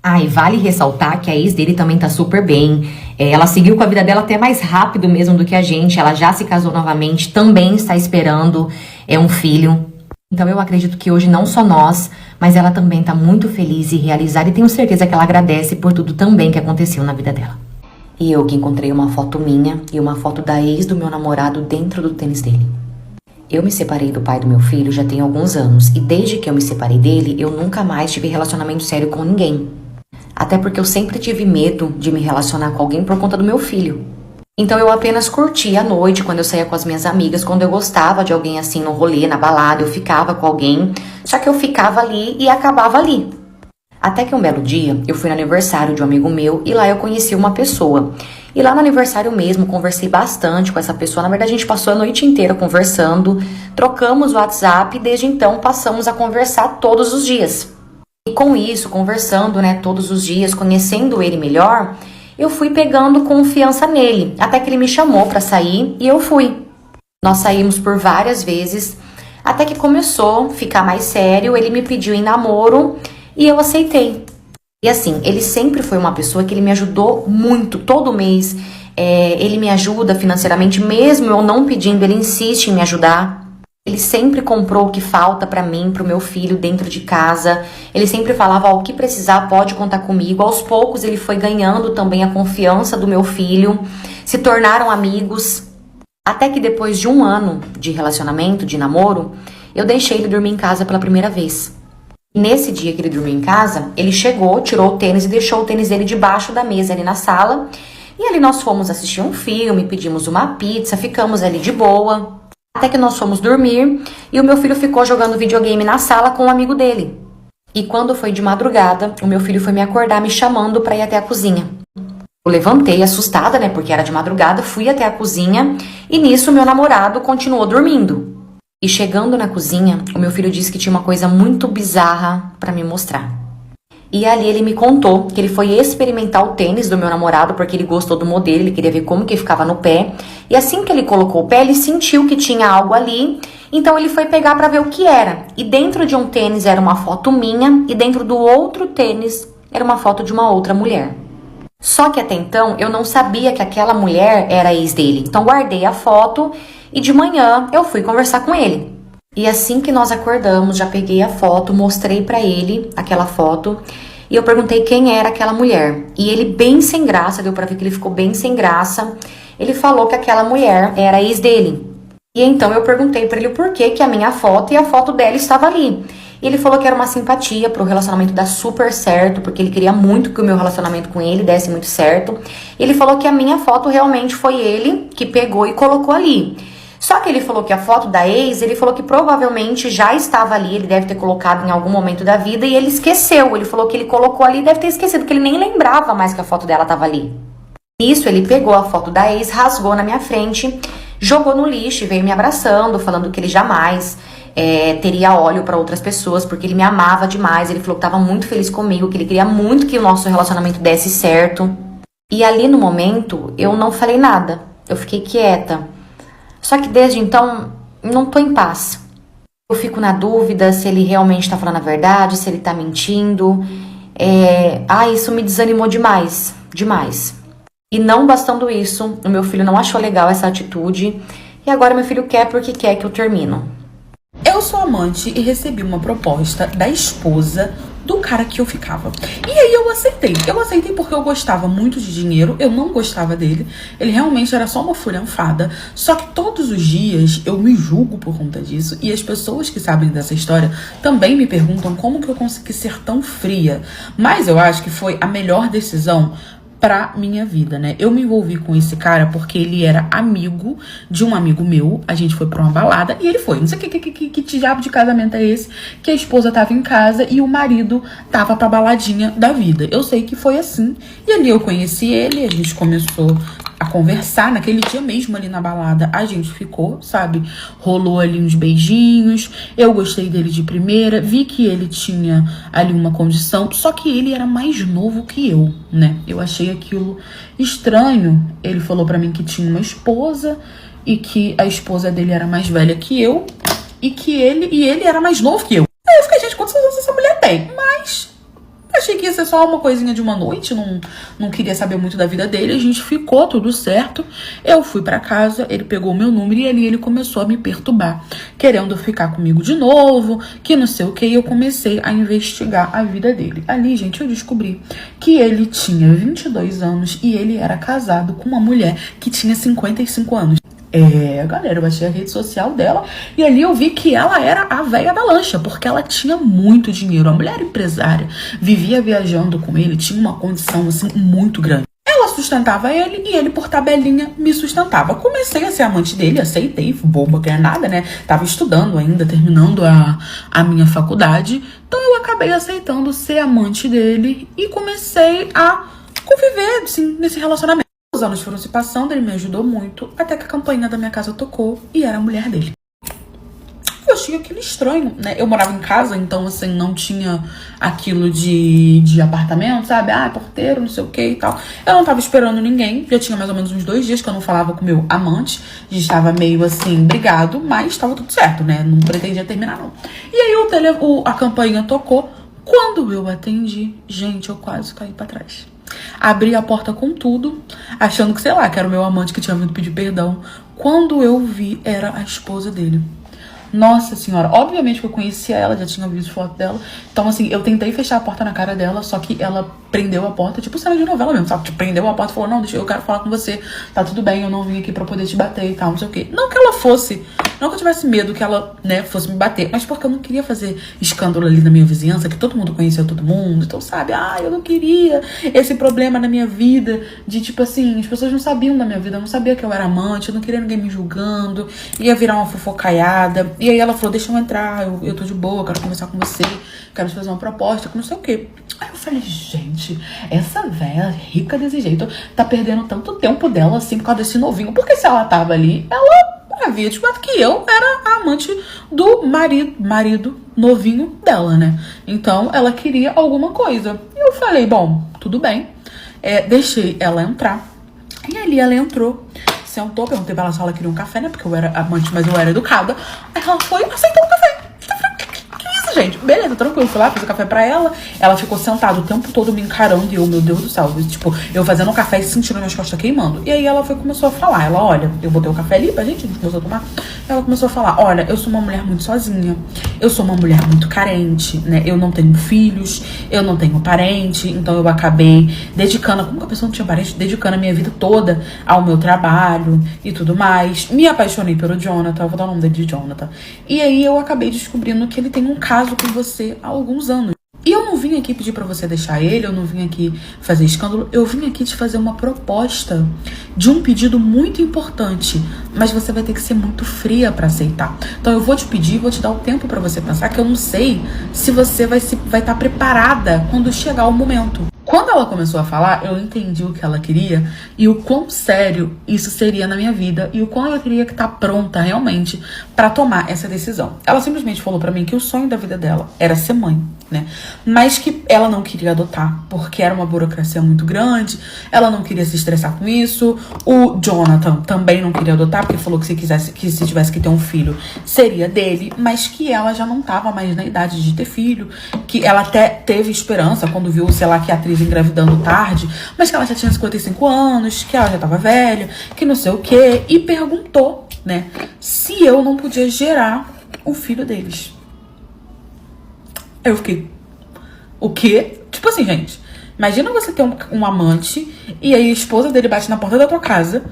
Ah, e vale ressaltar que a ex dele também tá super bem. Ela seguiu com a vida dela até mais rápido mesmo do que a gente. Ela já se casou novamente, também está esperando um filho. Então eu acredito que hoje não só nós, mas ela também tá muito feliz e realizada. E tenho certeza que ela agradece por tudo também que aconteceu na vida dela. E eu que encontrei uma foto minha e uma foto da ex do meu namorado dentro do tênis dele. Eu me separei do pai do meu filho já tem alguns anos. E desde que eu me separei dele, eu nunca mais tive relacionamento sério com ninguém. Até porque eu sempre tive medo de me relacionar com alguém por conta do meu filho. Então eu apenas curtia à noite, quando eu saía com as minhas amigas, quando eu gostava de alguém assim no rolê, na balada, eu ficava com alguém. Só que eu ficava ali e acabava ali. Até que um belo dia, eu fui no aniversário de um amigo meu e lá eu conheci uma pessoa. E lá no aniversário mesmo, conversei bastante com essa pessoa. Na verdade, a gente passou a noite inteira conversando, trocamos o WhatsApp e desde então passamos a conversar todos os dias. E com isso, conversando, né, todos os dias, conhecendo ele melhor, eu fui pegando confiança nele, até que ele me chamou pra sair e eu fui. Nós saímos por várias vezes, até que começou a ficar mais sério, ele me pediu em namoro e eu aceitei. E assim, ele sempre foi uma pessoa que ele me ajudou muito, todo mês. Ele me ajuda financeiramente, mesmo eu não pedindo, ele insiste em me ajudar. Ele sempre comprou o que falta pra mim, pro meu filho dentro de casa. Ele sempre falava, o que precisar pode contar comigo. Aos poucos ele foi ganhando também a confiança do meu filho. Se tornaram amigos. Até que depois de 1 ano de relacionamento, de namoro, eu deixei ele dormir em casa pela primeira vez. Nesse dia que ele dormiu em casa, ele chegou, tirou o tênis e deixou o tênis dele debaixo da mesa ali na sala. E ali nós fomos assistir um filme, pedimos uma pizza, ficamos ali de boa. Até que nós fomos dormir e o meu filho ficou jogando videogame na sala com um amigo dele. E quando foi de madrugada, o meu filho foi me acordar me chamando para ir até a cozinha. Eu levantei assustada, né, porque era de madrugada, fui até a cozinha e nisso meu namorado continuou dormindo. E chegando na cozinha, o meu filho disse que tinha uma coisa muito bizarra para me mostrar. E ali ele me contou que ele foi experimentar o tênis do meu namorado porque ele gostou do modelo, ele queria ver como que ficava no pé. E assim que ele colocou o pé, ele sentiu que tinha algo ali, então ele foi pegar para ver o que era. E dentro de um tênis era uma foto minha e dentro do outro tênis era uma foto de uma outra mulher. Só que até então eu não sabia que aquela mulher era a ex dele. Então guardei a foto e de manhã eu fui conversar com ele. E assim que nós acordamos, já peguei a foto, mostrei pra ele aquela foto e eu perguntei quem era aquela mulher. E ele bem sem graça, deu pra ver que ele ficou bem sem graça, ele falou que aquela mulher era a ex dele. E então eu perguntei pra ele o porquê que a minha foto e a foto dela estava ali. E ele falou que era uma simpatia pro relacionamento dar super certo, porque ele queria muito que o meu relacionamento com ele desse muito certo. E ele falou que a minha foto realmente foi ele que pegou e colocou ali. Só que ele falou que a foto da ex, ele falou que provavelmente já estava ali, ele deve ter colocado em algum momento da vida e ele esqueceu. Ele falou que ele colocou ali e deve ter esquecido, que ele nem lembrava mais que a foto dela estava ali. Nisso, ele pegou a foto da ex, rasgou na minha frente, jogou no lixo e veio me abraçando, falando que ele jamais teria olho para outras pessoas, porque ele me amava demais. Ele falou que estava muito feliz comigo, que ele queria muito que o nosso relacionamento desse certo. E ali no momento, eu não falei nada, eu fiquei quieta. Só que desde então, não tô em paz. Eu fico na dúvida se ele realmente tá falando a verdade, se ele tá mentindo. Isso me desanimou demais, demais. E não bastando isso, o meu filho não achou legal essa atitude e agora meu filho quer porque quer que eu termino. Eu sou amante e recebi uma proposta da esposa do cara que eu ficava. E aí eu aceitei. Eu aceitei porque eu gostava muito de dinheiro, eu não gostava dele. Ele realmente era só uma furanfada. Só que todos os dias eu me julgo por conta disso. E as pessoas que sabem dessa história também me perguntam como que eu consegui ser tão fria. Mas eu acho que foi a melhor decisão pra minha vida, né? Eu me envolvi com esse cara porque ele era amigo de um amigo meu. A gente foi pra uma balada e ele foi. Não sei que diabo de casamento é esse, que a esposa tava em casa e o marido tava pra baladinha da vida. Eu sei que foi assim. E ali eu conheci ele, a gente começou a conversar. Naquele dia mesmo ali na balada, a gente ficou, sabe? Rolou ali uns beijinhos. Eu gostei dele de primeira. Vi que ele tinha ali uma condição. Só que ele era mais novo que eu, né? Eu achei aquilo estranho. Ele falou pra mim que tinha uma esposa e que a esposa dele era mais velha que eu e que ele era mais novo que eu. Aí eu fiquei, gente, quantos anos essa mulher tem? Mas achei que ia ser só uma coisinha de uma noite, não queria saber muito da vida dele. A gente ficou tudo certo. Eu fui pra casa, ele pegou o meu número e ali ele começou a me perturbar, querendo ficar comigo de novo, que não sei o que. E eu comecei a investigar a vida dele. Ali, gente, eu descobri que ele tinha 22 anos e ele era casado com uma mulher que tinha 55 anos. Galera, eu baixei a rede social dela e ali eu vi que ela era a véia da lancha, porque ela tinha muito dinheiro. A mulher empresária, vivia viajando com ele, tinha uma condição, assim, muito grande. Ela sustentava ele e ele, por tabelinha, me sustentava. Comecei a ser amante dele, aceitei, boba que é nada, né? Tava estudando ainda, terminando a minha faculdade. Então eu acabei aceitando ser amante dele e comecei a conviver, assim, nesse relacionamento. Os anos foram se passando, ele me ajudou muito, até que a campainha da minha casa tocou e era a mulher dele. Eu achei aquilo estranho, né? Eu morava em casa, então, assim, não tinha aquilo de apartamento, sabe? Porteiro, não sei o que e tal. Eu não tava esperando ninguém, já tinha mais ou menos uns 2 dias que eu não falava com meu amante. A gente tava meio, assim, brigado, mas tava tudo certo, né? Não pretendia terminar, não. E aí a campainha tocou. Quando eu atendi, gente, eu quase caí pra trás. Abri a porta com tudo, achando que, sei lá, que era o meu amante que tinha vindo pedir perdão. Quando eu vi, era a esposa dele. Nossa senhora, obviamente que eu conhecia ela, já tinha visto foto dela. Então, assim, eu tentei fechar a porta na cara dela, só que ela prendeu a porta, tipo cena de novela mesmo, sabe? Tipo, prendeu a porta e falou, não, eu quero falar com você, tá tudo bem, eu não vim aqui pra poder te bater e tal, não sei o quê. Não que ela fosse, não que eu tivesse medo que ela, né, fosse me bater, mas porque eu não queria fazer escândalo ali na minha vizinhança, que todo mundo conhecia todo mundo, então, sabe? Eu não queria esse problema na minha vida, de tipo assim, as pessoas não sabiam da minha vida, eu não sabia que eu era amante, eu não queria ninguém me julgando, ia virar uma fofocaiada. E aí ela falou, deixa eu entrar, eu tô de boa, quero conversar com você, quero te fazer uma proposta, que não sei o quê. Aí eu falei, gente, essa velha rica desse jeito tá perdendo tanto tempo dela assim por causa desse novinho. Porque se ela tava ali, ela havia descoberto que eu era a amante do marido novinho dela, né? Então ela queria alguma coisa. E eu falei, bom, tudo bem. Deixei ela entrar. E ali ela entrou, sentou, perguntei pra ela se ela queria um café, né? Porque eu era amante, mas eu era educada. Aí ela foi, aceitou o café. Que isso, gente? Beleza, tranquilo. Fui lá, fiz o café pra ela. Ela ficou sentada o tempo todo me encarando. E eu, meu Deus do céu, tipo, eu fazendo um café e sentindo minhas costas queimando. E aí ela começou a falar. Ela, olha, eu botei o café ali pra gente, a gente começou a tomar. Ela começou a falar, olha, eu sou uma mulher muito sozinha. Eu sou uma mulher muito carente, né? Eu não tenho filhos, eu não tenho parente. Então eu acabei dedicando, como que a pessoa não tinha parente? Dedicando a minha vida toda ao meu trabalho e tudo mais. Me apaixonei pelo Jonathan, vou dar o nome dele de Jonathan. E aí eu acabei descobrindo que ele tem um caso com você há alguns anos. E eu não vim aqui pedir pra você deixar ele, eu não vim aqui fazer escândalo, eu vim aqui te fazer uma proposta de um pedido muito importante, mas você vai ter que ser muito fria pra aceitar. Então eu vou te pedir, vou te dar o tempo pra você pensar, que eu não sei se você vai estar preparada quando chegar o momento. Quando ela começou a falar, eu entendi o que ela queria e o quão sério isso seria na minha vida e o quão eu teria que estar pronta realmente pra tomar essa decisão. Ela simplesmente falou pra mim que o sonho da vida dela era ser mãe, né? Mas que ela não queria adotar, porque era uma burocracia muito grande, ela não queria se estressar com isso. O Jonathan também não queria adotar, porque falou que se tivesse que ter um filho, seria dele, mas que ela já não tava mais na idade de ter filho, que ela até teve esperança quando viu, sei lá, que a atriz filhos engravidando tarde, mas que ela já tinha 55 anos, que ela já tava velha, que não sei o quê, e perguntou, né, se eu não podia gerar o filho deles. Eu fiquei, o quê? Tipo assim, gente, imagina você ter um amante e aí a esposa dele bate na porta da tua casa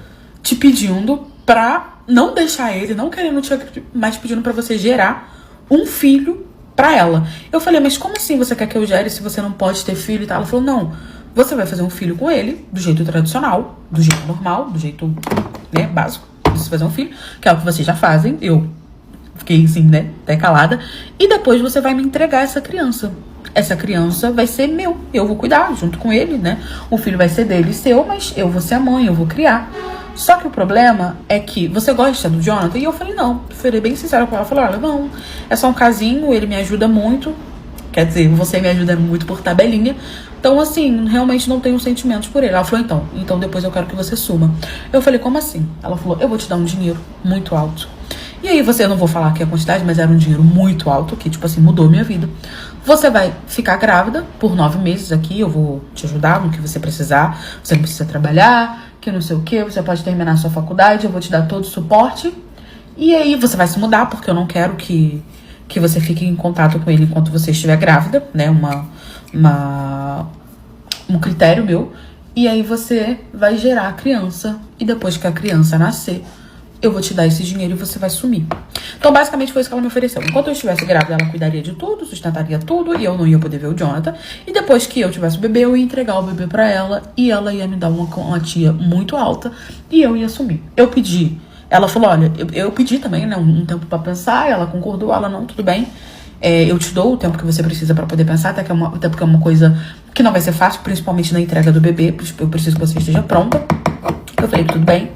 te pedindo pra não deixar ele, não querendo te, mas pedindo pra você gerar um filho pra ela. Eu falei, mas como assim você quer que eu gere se você não pode ter filho e tal? Ela falou, não, você vai fazer um filho com ele, do jeito tradicional, do jeito normal, do jeito, né, básico, de você fazer um filho, que é o que vocês já fazem. Eu fiquei assim, né, até calada. E depois você vai me entregar essa criança. Essa criança vai ser meu, eu vou cuidar junto com ele, né? O filho vai ser dele e seu, mas eu vou ser a mãe, eu vou criar. Só que o problema é que você gosta do Jonathan? E eu falei, não. Eu falei bem sincera com ela. Eu falei, olha, não, é só um casinho, ele me ajuda muito. Quer dizer, você me ajuda muito por tabelinha. Então, assim, realmente não tenho sentimentos por ele. Ela falou, então depois eu quero que você suma. Eu falei, como assim? Ela falou, eu vou te dar um dinheiro muito alto. E aí eu não vou falar aqui a quantidade, mas era um dinheiro muito alto, que, tipo assim, mudou minha vida. Você vai ficar grávida por 9 meses aqui, eu vou te ajudar no que você precisar. Você não precisa trabalhar, que não sei o que, você pode terminar a sua faculdade, eu vou te dar todo o suporte. E aí você vai se mudar, porque eu não quero que você fique em contato com ele enquanto você estiver grávida, né? Um critério meu. E aí você vai gerar a criança, e depois que a criança nascer, eu vou te dar esse dinheiro e você vai sumir. Então, basicamente, foi isso que ela me ofereceu. Enquanto eu estivesse grávida, ela cuidaria de tudo, sustentaria tudo, e eu não ia poder ver o Jonathan. E depois que eu tivesse o bebê, eu ia entregar o bebê pra ela, e ela ia me dar uma quantia muito alta, e eu ia sumir. Eu pedi. Ela falou, olha, eu pedi também, né, um tempo pra pensar, ela concordou, ela não, tudo bem. Eu te dou o tempo que você precisa pra poder pensar, até porque é uma coisa que não vai ser fácil, principalmente na entrega do bebê, eu preciso que você esteja pronta. Eu falei, tudo bem.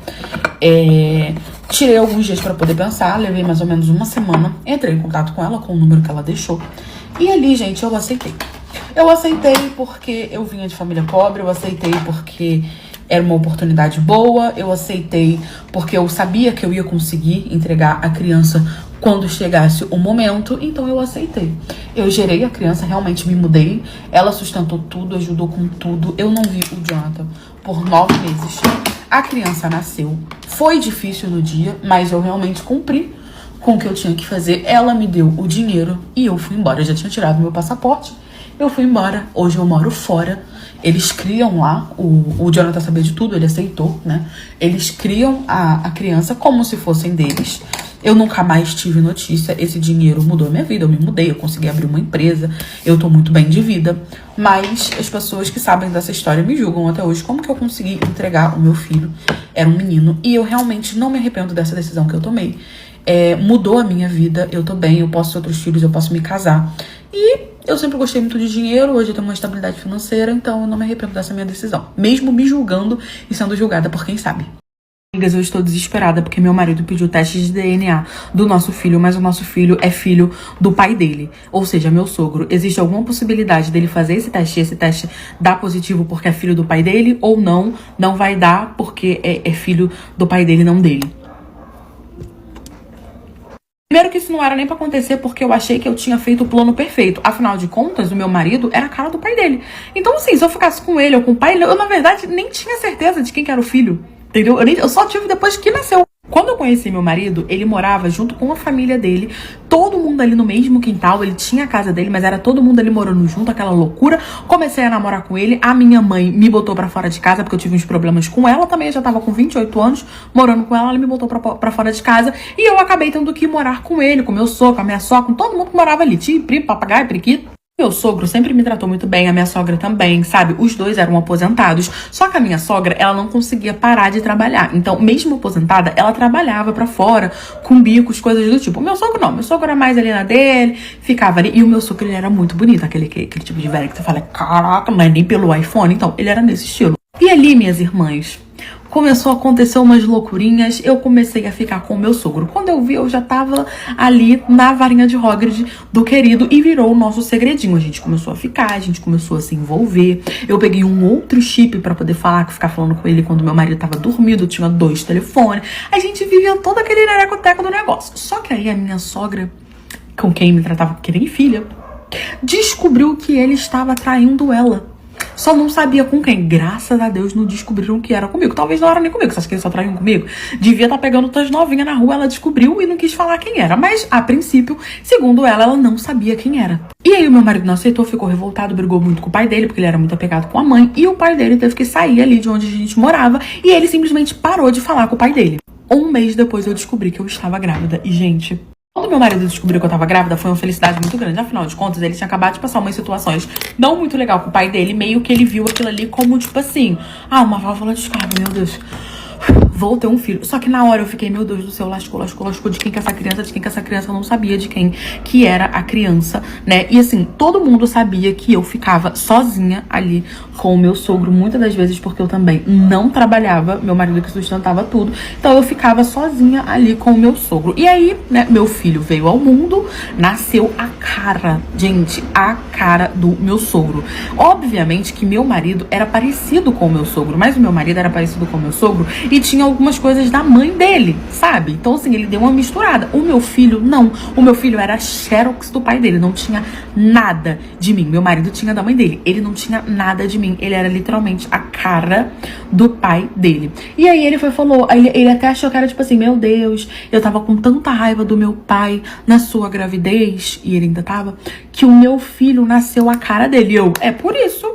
Tirei alguns dias pra poder pensar, levei mais ou menos uma semana, entrei em contato com ela, com o número que ela deixou. E ali, gente, eu aceitei. Eu aceitei porque eu vinha de família pobre, eu aceitei porque era uma oportunidade boa, eu aceitei porque eu sabia que eu ia conseguir entregar a criança quando chegasse o momento, então eu aceitei. Eu gerei a criança, realmente me mudei, ela sustentou tudo, ajudou com tudo. Eu não vi o Jonathan por 9 meses. A criança nasceu. Foi difícil no dia, mas eu realmente cumpri com o que eu tinha que fazer. Ela me deu o dinheiro e eu fui embora. Eu já tinha tirado meu passaporte. Eu fui embora. Hoje eu moro fora. Eles criam lá, o Jonathan sabia de tudo, ele aceitou, né? Eles criam a criança como se fossem deles. Eu nunca mais tive notícia. Esse dinheiro mudou a minha vida. Eu me mudei, eu consegui abrir uma empresa. Eu tô muito bem de vida. Mas as pessoas que sabem dessa história me julgam até hoje. Como que eu consegui entregar o meu filho? Era um menino. E eu realmente não me arrependo dessa decisão que eu tomei. Mudou a minha vida. Eu tô bem, eu posso ter outros filhos, eu posso me casar. E eu sempre gostei muito de dinheiro. Hoje eu tenho uma estabilidade financeira. Então eu não me arrependo dessa minha decisão. Mesmo me julgando e sendo julgada por quem sabe. Amigas, eu estou desesperada porque meu marido pediu teste de DNA do nosso filho, mas o nosso filho é filho do pai dele, ou seja, meu sogro. Existe alguma possibilidade dele fazer esse teste dar positivo porque é filho do pai dele, ou não, não vai dar porque é filho do pai dele, não dele? Primeiro que isso não era nem pra acontecer porque eu achei que eu tinha feito o plano perfeito. Afinal de contas, o meu marido era a cara do pai dele. Então, assim, se eu ficasse com ele ou com o pai, eu na verdade nem tinha certeza de quem que era o filho. Entendeu? Eu só tive depois que nasceu. Quando eu conheci meu marido, ele morava junto com a família dele, todo mundo ali no mesmo quintal, ele tinha a casa dele, mas era todo mundo ali morando junto, aquela loucura. Comecei a namorar com ele, a minha mãe me botou pra fora de casa, porque eu tive uns problemas com ela também, eu já tava com 28 anos, morando com ela me botou pra fora de casa, e eu acabei tendo que morar com ele, com meu sogro, com a minha sogra, com todo mundo que morava ali, tio, primo, papagaio, periquito. Meu sogro sempre me tratou muito bem, a minha sogra também, sabe? Os dois eram aposentados, só que a minha sogra, ela não conseguia parar de trabalhar. Então, mesmo aposentada, ela trabalhava pra fora, com bicos, coisas do tipo. O meu sogro não, meu sogro era mais ali na dele, ficava ali. E o meu sogro, ele era muito bonito, aquele tipo de velho que você fala, caraca, mas nem pelo iPhone. Então, ele era nesse estilo. E ali, minhas irmãs, começou a acontecer umas loucurinhas, eu comecei a ficar com o meu sogro. Quando eu vi, eu já tava ali na varinha de Hagrid do querido e virou o nosso segredinho. A gente começou a ficar, a gente começou a se envolver. Eu peguei um outro chip pra poder ficar falando com ele quando meu marido tava dormindo, eu tinha 2 telefones. A gente vivia todo aquele nerecoteco do negócio. Só que aí a minha sogra, com quem me tratava que nem filha, descobriu que ele estava traindo ela. Só não sabia com quem. Graças a Deus não descobriram que era comigo. Talvez não era nem comigo. Você acha que eles só traíam comigo? Devia estar pegando outras novinhas na rua. Ela descobriu e não quis falar quem era. Mas, a princípio, segundo ela não sabia quem era. E aí o meu marido não aceitou, ficou revoltado, brigou muito com o pai dele, porque ele era muito apegado com a mãe. E o pai dele teve que sair ali de onde a gente morava. E ele simplesmente parou de falar com o pai dele. Um mês depois eu descobri que eu estava grávida. E, gente, quando meu marido descobriu que eu tava grávida, foi uma felicidade muito grande. Afinal de contas, ele tinha acabado de passar umas situações não muito legal com o pai dele. Meio que ele viu aquilo ali como, tipo assim, uma válvula de escape, meu Deus. Vou ter um filho. Só que na hora eu fiquei, meu Deus do céu, lascou. De quem que é essa criança? De quem que é essa criança? Eu não sabia de quem que era a criança, né? E assim, todo mundo sabia que eu ficava sozinha ali com o meu sogro, muitas das vezes porque eu também não trabalhava, meu marido que sustentava tudo. Então eu ficava sozinha ali com o meu sogro. E aí, né, meu filho veio ao mundo, nasceu a cara, gente, a cara do meu sogro. Obviamente que meu marido era parecido com o meu sogro, mas o meu marido era parecido com o meu sogro e tinha algumas coisas da mãe dele, sabe? Então, assim, ele deu uma misturada. O meu filho, não. O meu filho era xerox do pai dele. Não tinha nada de mim. Meu marido tinha da mãe dele. Ele não tinha nada de mim. Ele era literalmente a cara do pai dele. E aí ele falou, ele até achou que era tipo assim, meu Deus, eu tava com tanta raiva do meu pai na sua gravidez, e ele ainda tava, que o meu filho nasceu a cara dele. É por isso.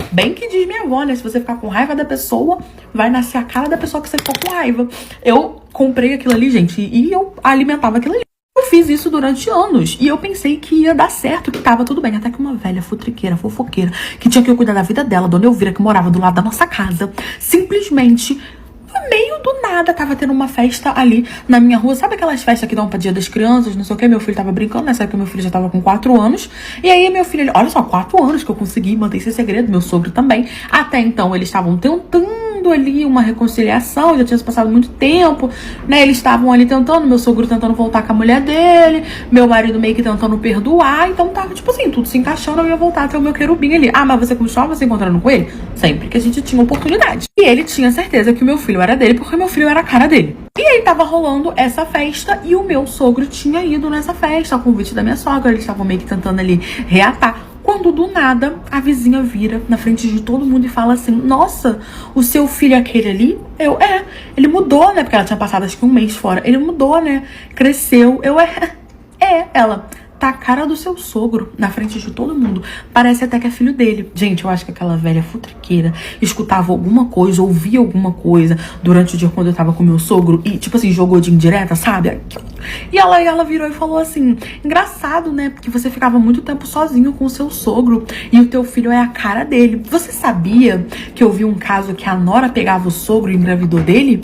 Bem que diz minha avó, né? Se você ficar com raiva da pessoa, vai nascer a cara da pessoa que você ficou com raiva. Eu comprei aquilo ali, gente, e eu alimentava aquilo ali. Eu fiz isso durante anos. E eu pensei que ia dar certo, que tava tudo bem. Até que uma velha futriqueira, fofoqueira, que tinha que cuidar da vida dela, Dona Elvira, que morava do lado da nossa casa, simplesmente, no meio do nada, tava tendo uma festa ali na minha rua. Sabe aquelas festas que dão pra Dia das Crianças, não sei o que? Meu filho tava brincando, nessa época meu filho já tava com 4 anos. E aí meu filho, olha só, 4 anos que eu consegui manter esse segredo, meu sogro também. Até então eles estavam tentando ali uma reconciliação, já tinha passado muito tempo, né? Eles estavam ali tentando, meu sogro tentando voltar com a mulher dele, meu marido meio que tentando perdoar. Então tava, tipo assim, tudo se encaixando, eu ia voltar até o meu querubim ali. Mas você continuava se encontrando com ele? Sempre que a gente tinha oportunidade. E ele tinha certeza que o meu filho era dele, porque meu filho era a cara dele. E aí tava rolando essa festa e o meu sogro tinha ido nessa festa, a convite da minha sogra. Eles estavam meio que tentando ali reatar. Quando do nada a vizinha vira na frente de todo mundo e fala assim, nossa, o seu filho é aquele ali? Ele mudou, né? Porque ela tinha passado acho que um mês fora. Ele mudou, né? Cresceu. Ela tá a cara do seu sogro na frente de todo mundo. Parece até que é filho dele. Gente, eu acho que aquela velha futriqueira escutava alguma coisa, ouvia alguma coisa durante o dia quando eu tava com meu sogro e, tipo assim, jogou de indireta, sabe? E ela virou e falou assim, engraçado, né? Porque você ficava muito tempo sozinho com o seu sogro e o teu filho é a cara dele. Você sabia que eu vi um caso que a nora pegava o sogro e engravidou dele?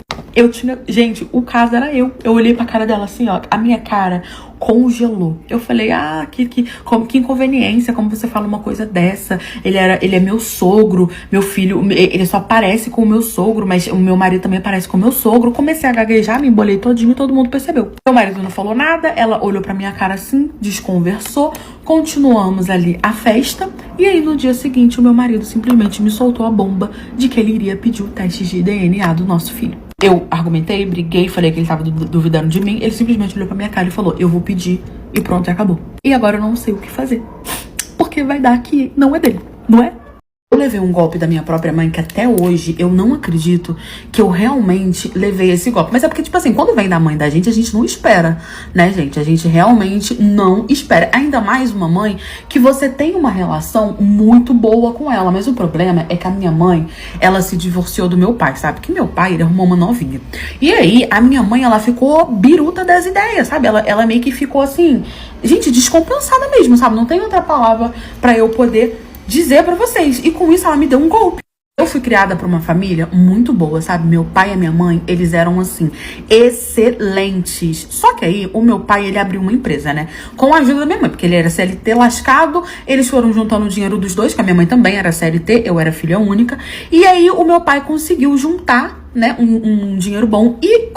Gente, o caso era eu. Eu olhei pra cara dela assim, ó, a minha cara congelou. Eu falei, que inconveniência, como você fala uma coisa dessa. Ele é meu sogro, meu filho, ele só parece com o meu sogro, mas o meu marido também parece com o meu sogro. Comecei a gaguejar, me embolei todinho e todo mundo percebeu. Meu marido não falou nada, ela olhou pra minha cara assim, desconversou, continuamos ali a festa, e aí no dia seguinte o meu marido simplesmente me soltou a bomba de que ele iria pedir o teste de DNA do nosso filho. Eu argumentei, briguei, falei que ele tava duvidando de mim. Ele simplesmente olhou pra minha cara e falou, eu vou pedir, e pronto, e acabou. E agora eu não sei o que fazer, porque vai dar que não é dele, não é? Eu levei um golpe da minha própria mãe que até hoje eu não acredito que eu realmente levei esse golpe. Mas é porque, tipo assim, quando vem da mãe da gente, a gente não espera, né, gente? A gente realmente não espera. Ainda mais uma mãe que você tem uma relação muito boa com ela. Mas o problema é que a minha mãe, ela se divorciou do meu pai, sabe? Que meu pai, ele arrumou uma novinha. E aí, a minha mãe, ela ficou biruta das ideias, sabe? Ela meio que ficou assim, gente, descompensada mesmo, sabe? Não tem outra palavra pra eu poder dizer pra vocês. E com isso ela me deu um golpe. Eu fui criada por uma família muito boa, sabe? Meu pai e a minha mãe, eles eram assim, excelentes. Só que aí, o meu pai, ele abriu uma empresa, né? Com a ajuda da minha mãe, porque ele era CLT lascado. Eles foram juntando o dinheiro dos dois, que a minha mãe também era CLT, eu era filha única. E aí, o meu pai conseguiu juntar, né, um dinheiro bom e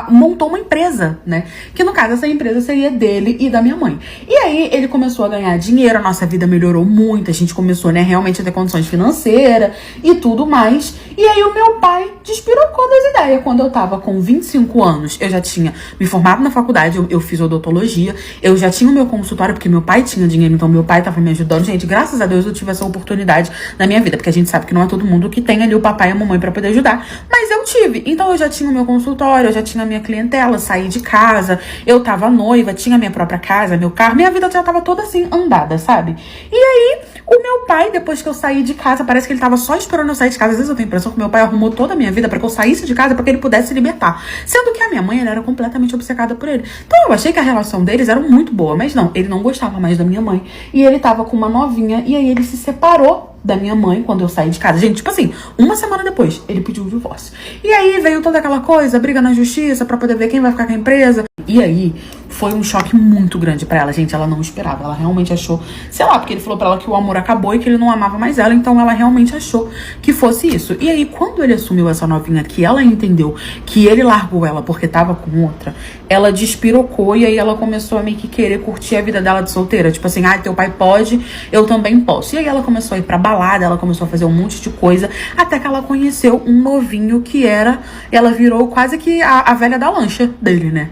montou uma empresa, né, que no caso essa empresa seria dele e da minha mãe. E aí ele começou a ganhar dinheiro, a nossa vida melhorou muito, a gente começou, né, realmente a ter condições financeiras e tudo mais. E aí o meu pai despirocou das ideias. Quando eu tava com 25 anos, eu já tinha me formado na faculdade, eu fiz odontologia, eu já tinha o meu consultório, porque meu pai tinha dinheiro, então meu pai tava me ajudando. Gente, graças a Deus eu tive essa oportunidade na minha vida, porque a gente sabe que não é todo mundo que tem ali o papai e a mamãe pra poder ajudar, mas eu tive. Então eu já tinha o meu consultório, eu já tinha a minha clientela, saí de casa, eu tava noiva, tinha minha própria casa, meu carro, minha vida já tava toda assim, andada, sabe? E aí, o meu pai, depois que eu saí de casa, parece que ele tava só esperando eu sair de casa. Às vezes eu tenho a impressão que meu pai arrumou toda a minha vida pra que eu saísse de casa, pra que ele pudesse se libertar. Sendo que a minha mãe, ela era completamente obcecada por ele. Então eu achei que a relação deles era muito boa, mas não, ele não gostava mais da minha mãe. E ele tava com uma novinha, e aí ele se separou da minha mãe quando eu saí de casa. Gente, tipo assim, uma semana depois, ele pediu o divórcio. E aí veio toda aquela coisa, briga na justiça pra poder ver quem vai ficar com a empresa. E aí foi um choque muito grande pra ela, gente. Ela não esperava, ela realmente achou, sei lá, porque ele falou pra ela que o amor acabou e que ele não amava mais ela, então ela realmente achou que fosse isso. E aí quando ele assumiu essa novinha, que ela entendeu que ele largou ela porque tava com outra, ela despirocou e aí ela começou a meio que querer curtir a vida dela de solteira, tipo assim, teu pai pode, eu também posso. E aí ela começou a ir pra balada, ela começou a fazer um monte de coisa, até que ela conheceu um novinho que ela virou quase que a velha da lancha dele, né?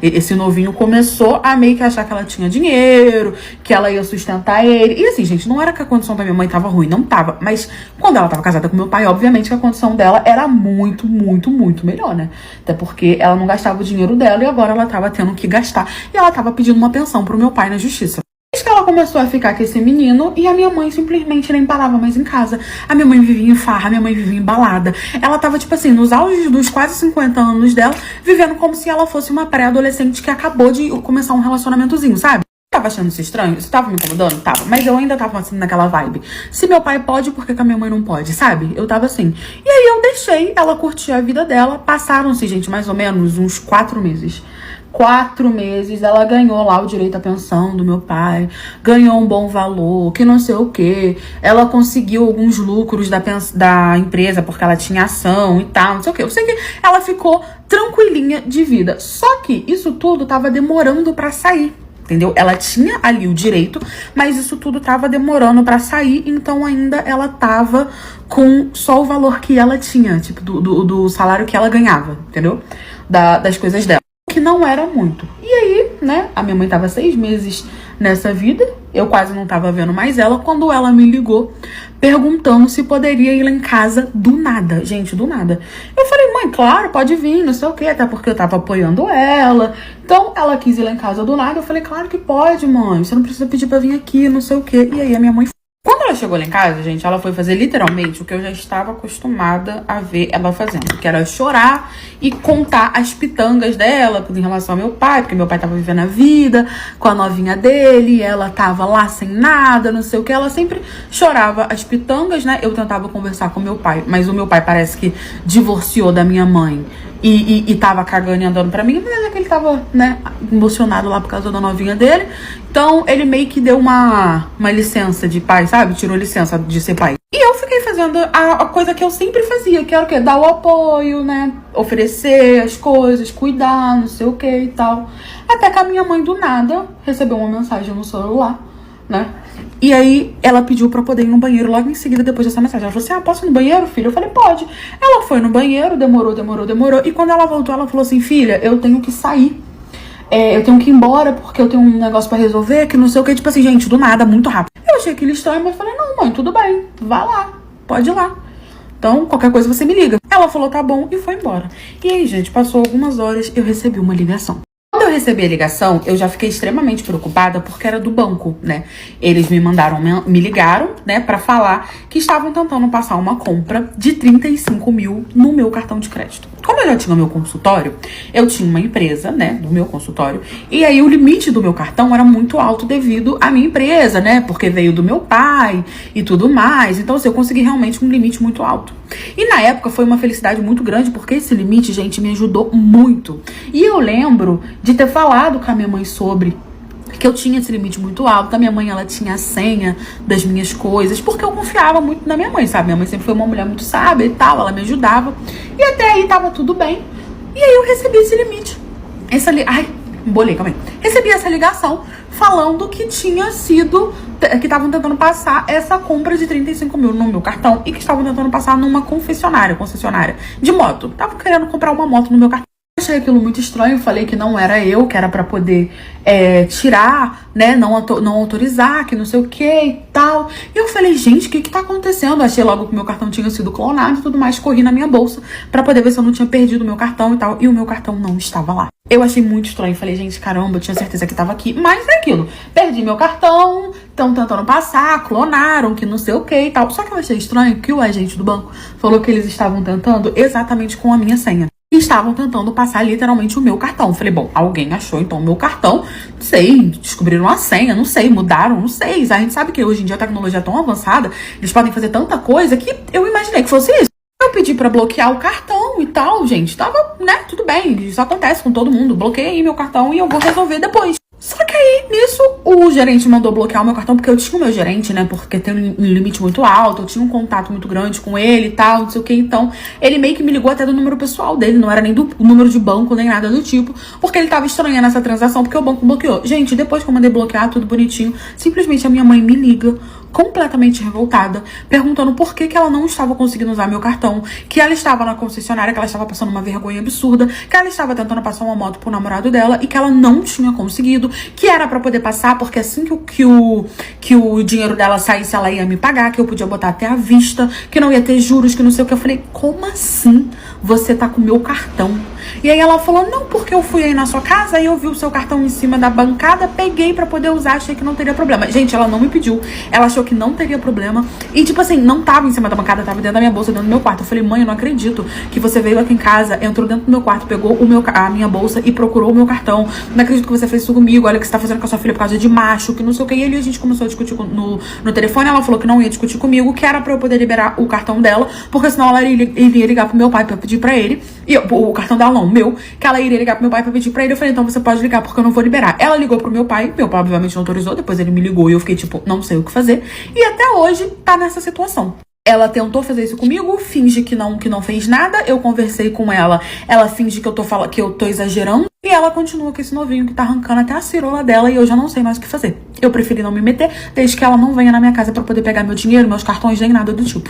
Esse novinho começou a meio que achar que ela tinha dinheiro, que ela ia sustentar ele. E assim, gente, não era que a condição da minha mãe tava ruim, não tava. Mas quando ela tava casada com meu pai, obviamente que a condição dela era muito, muito, muito melhor, né? Até porque ela não gastava o dinheiro dela e agora ela tava tendo que gastar. E ela tava pedindo uma pensão pro meu pai na justiça. Que ela começou a ficar com esse menino e a minha mãe simplesmente nem parava mais em casa. A minha mãe vivia em farra, a minha mãe vivia em balada. Ela tava, tipo assim, nos auges dos quase 50 anos dela, vivendo como se ela fosse uma pré-adolescente que acabou de começar um relacionamentozinho, sabe? Tava achando isso estranho? Isso tava me incomodando? Tava. Mas eu ainda tava assim naquela vibe. Se meu pai pode, por que a minha mãe não pode, sabe? Eu tava assim. E aí eu deixei ela curtir a vida dela. Passaram-se, gente, mais ou menos uns 4 meses. 4 meses, ela ganhou lá o direito à pensão do meu pai, ganhou um bom valor, que não sei o que. Ela conseguiu alguns lucros da empresa, porque ela tinha ação e tal, não sei o que. Eu sei que ela ficou tranquilinha de vida. Só que isso tudo tava demorando pra sair, entendeu? Ela tinha ali o direito, mas isso tudo tava demorando pra sair, então ainda ela tava com só o valor que ela tinha, tipo, do salário que ela ganhava, entendeu? Das coisas dela. Que não era muito. E aí, né, a minha mãe tava 6 meses nessa vida, eu quase não tava vendo mais ela, quando ela me ligou perguntando se poderia ir lá em casa do nada, gente, do nada. Eu falei, mãe, claro, pode vir, não sei o que, até porque eu tava apoiando ela. Então, ela quis ir lá em casa do nada, eu falei, claro que pode, mãe, você não precisa pedir pra vir aqui, não sei o que. E aí a minha mãe... Quando ela chegou lá em casa, gente, ela foi fazer literalmente o que eu já estava acostumada a ver ela fazendo, que era chorar e contar as pitangas dela em relação ao meu pai, porque meu pai tava vivendo a vida com a novinha dele, ela tava lá sem nada, não sei o que, ela sempre chorava as pitangas, né? Eu tentava conversar com meu pai, mas o meu pai parece que divorciou da minha mãe e tava cagando e andando pra mim, mas é que ele tava, né, emocionado lá por causa da novinha dele. Então, ele meio que deu uma licença de pai, sabe? Tirou licença de ser pai. E eu fiquei fazendo a coisa que eu sempre fazia, que era o quê? Dar o apoio, né? Oferecer as coisas, cuidar, não sei o que e tal. Até que a minha mãe, do nada, recebeu uma mensagem no celular, né? E aí, ela pediu pra poder ir no banheiro logo em seguida, depois dessa mensagem. Ela falou assim, posso ir no banheiro, filha? Eu falei, pode. Ela foi no banheiro, demorou. E quando ela voltou, ela falou assim, filha, eu tenho que sair. Eu tenho que ir embora porque eu tenho um negócio pra resolver, que não sei o que. Tipo assim, gente, do nada, muito rápido. Eu achei aquilo estranho, mas falei, não, mãe, tudo bem. Vá lá, pode ir lá. Então, qualquer coisa você me liga. Ela falou, tá bom, e foi embora. E aí, gente, passou algumas horas, eu recebi uma ligação. Quando eu recebi a ligação, eu já fiquei extremamente preocupada porque era do banco, né? Eles me ligaram, né, pra falar que estavam tentando passar uma compra de 35 mil no meu cartão de crédito. Como eu já tinha meu consultório, eu tinha uma empresa, né, do meu consultório, e aí o limite do meu cartão era muito alto devido à minha empresa, né, porque veio do meu pai e tudo mais. Então, assim, eu consegui realmente um limite muito alto. E na época foi uma felicidade muito grande, porque esse limite, gente, me ajudou muito. E eu lembro de ter falado com a minha mãe sobre que eu tinha esse limite muito alto. A minha mãe, ela tinha a senha das minhas coisas, porque eu confiava muito na minha mãe, sabe? Minha mãe sempre foi uma mulher muito sábia e tal, ela me ajudava. E até aí tava tudo bem. E aí eu recebi esse limite. Ai, embolei, calma aí. Recebi essa ligação falando que tinha sido, que estavam tentando passar essa compra de 35 mil no meu cartão e que estavam tentando passar numa concessionária de moto. Estavam querendo comprar uma moto no meu cartão. Achei aquilo muito estranho, falei que não era eu, que era pra poder tirar, né, não autorizar, que não sei o que e tal. E eu falei, gente, o que tá acontecendo? Achei logo que o meu cartão tinha sido clonado e tudo mais, corri na minha bolsa pra poder ver se eu não tinha perdido o meu cartão e tal, e o meu cartão não estava lá. Eu achei muito estranho, falei, gente, caramba, eu tinha certeza que tava aqui, mas é aquilo, perdi meu cartão, estão tentando passar, clonaram, que não sei o que e tal. Só que eu achei estranho que o agente do banco falou que eles estavam tentando exatamente com a minha senha. Estavam tentando passar literalmente o meu cartão. Falei, bom, alguém achou então o meu cartão, não sei, descobriram a senha, não sei, mudaram, não sei. A gente sabe que hoje em dia a tecnologia é tão avançada, eles podem fazer tanta coisa que eu imaginei que fosse isso. Eu pedi pra bloquear o cartão e tal, gente, tava, né, tudo bem, isso acontece com todo mundo, bloqueei aí meu cartão e eu vou resolver depois. Só que aí, nisso, o gerente mandou bloquear o meu cartão, porque eu tinha o meu gerente, né, porque tem um limite muito alto, eu tinha um contato muito grande com ele e tal, não sei o que, então ele meio que me ligou até do número pessoal dele, não era nem do número de banco, nem nada do tipo, porque ele tava estranhando essa transação, porque o banco bloqueou. Gente, depois que eu mandei bloquear, tudo bonitinho, simplesmente a minha mãe me liga, completamente revoltada, perguntando por que ela não estava conseguindo usar meu cartão, que ela estava na concessionária, que ela estava passando uma vergonha absurda, que ela estava tentando passar uma moto pro namorado dela e que ela não tinha conseguido, que era pra poder passar, porque assim que o dinheiro dela saísse, ela ia me pagar, que eu podia botar até à vista, que não ia ter juros, que não sei o que. Eu falei, como assim você tá com o meu cartão? E aí ela falou, não, porque eu fui aí na sua casa e eu vi o seu cartão em cima da bancada, peguei pra poder usar, achei que não teria problema. Gente, ela não me pediu, ela achou que não teria problema. E tipo assim, não tava em cima da bancada, tava dentro da minha bolsa, dentro do meu quarto. Eu falei, mãe, eu não acredito que você veio aqui em casa, entrou dentro do meu quarto, pegou a minha bolsa e procurou o meu cartão. Não acredito que você fez isso comigo, olha o que você tá fazendo com a sua filha por causa de macho, que não sei o que. E aí a gente começou a discutir no telefone, ela falou que não ia discutir comigo, que era pra eu poder liberar o cartão dela, porque senão ela iria ligar pro meu pai pra pedir pra ele, e o cartão dela não, o meu, que ela iria ligar pro meu pai pra pedir pra ele. Eu falei, então você pode ligar porque eu não vou liberar. Ela ligou pro meu pai obviamente não autorizou, depois ele me ligou e eu fiquei tipo, não sei o que fazer. E até hoje tá nessa situação. Ela tentou fazer isso comigo, finge que não fez nada. Eu conversei com ela, ela finge que eu tô exagerando. E ela continua com esse novinho que tá arrancando até a cirola dela e eu já não sei mais o que fazer. Eu preferi não me meter, desde que ela não venha na minha casa pra poder pegar meu dinheiro, meus cartões, nem nada do tipo.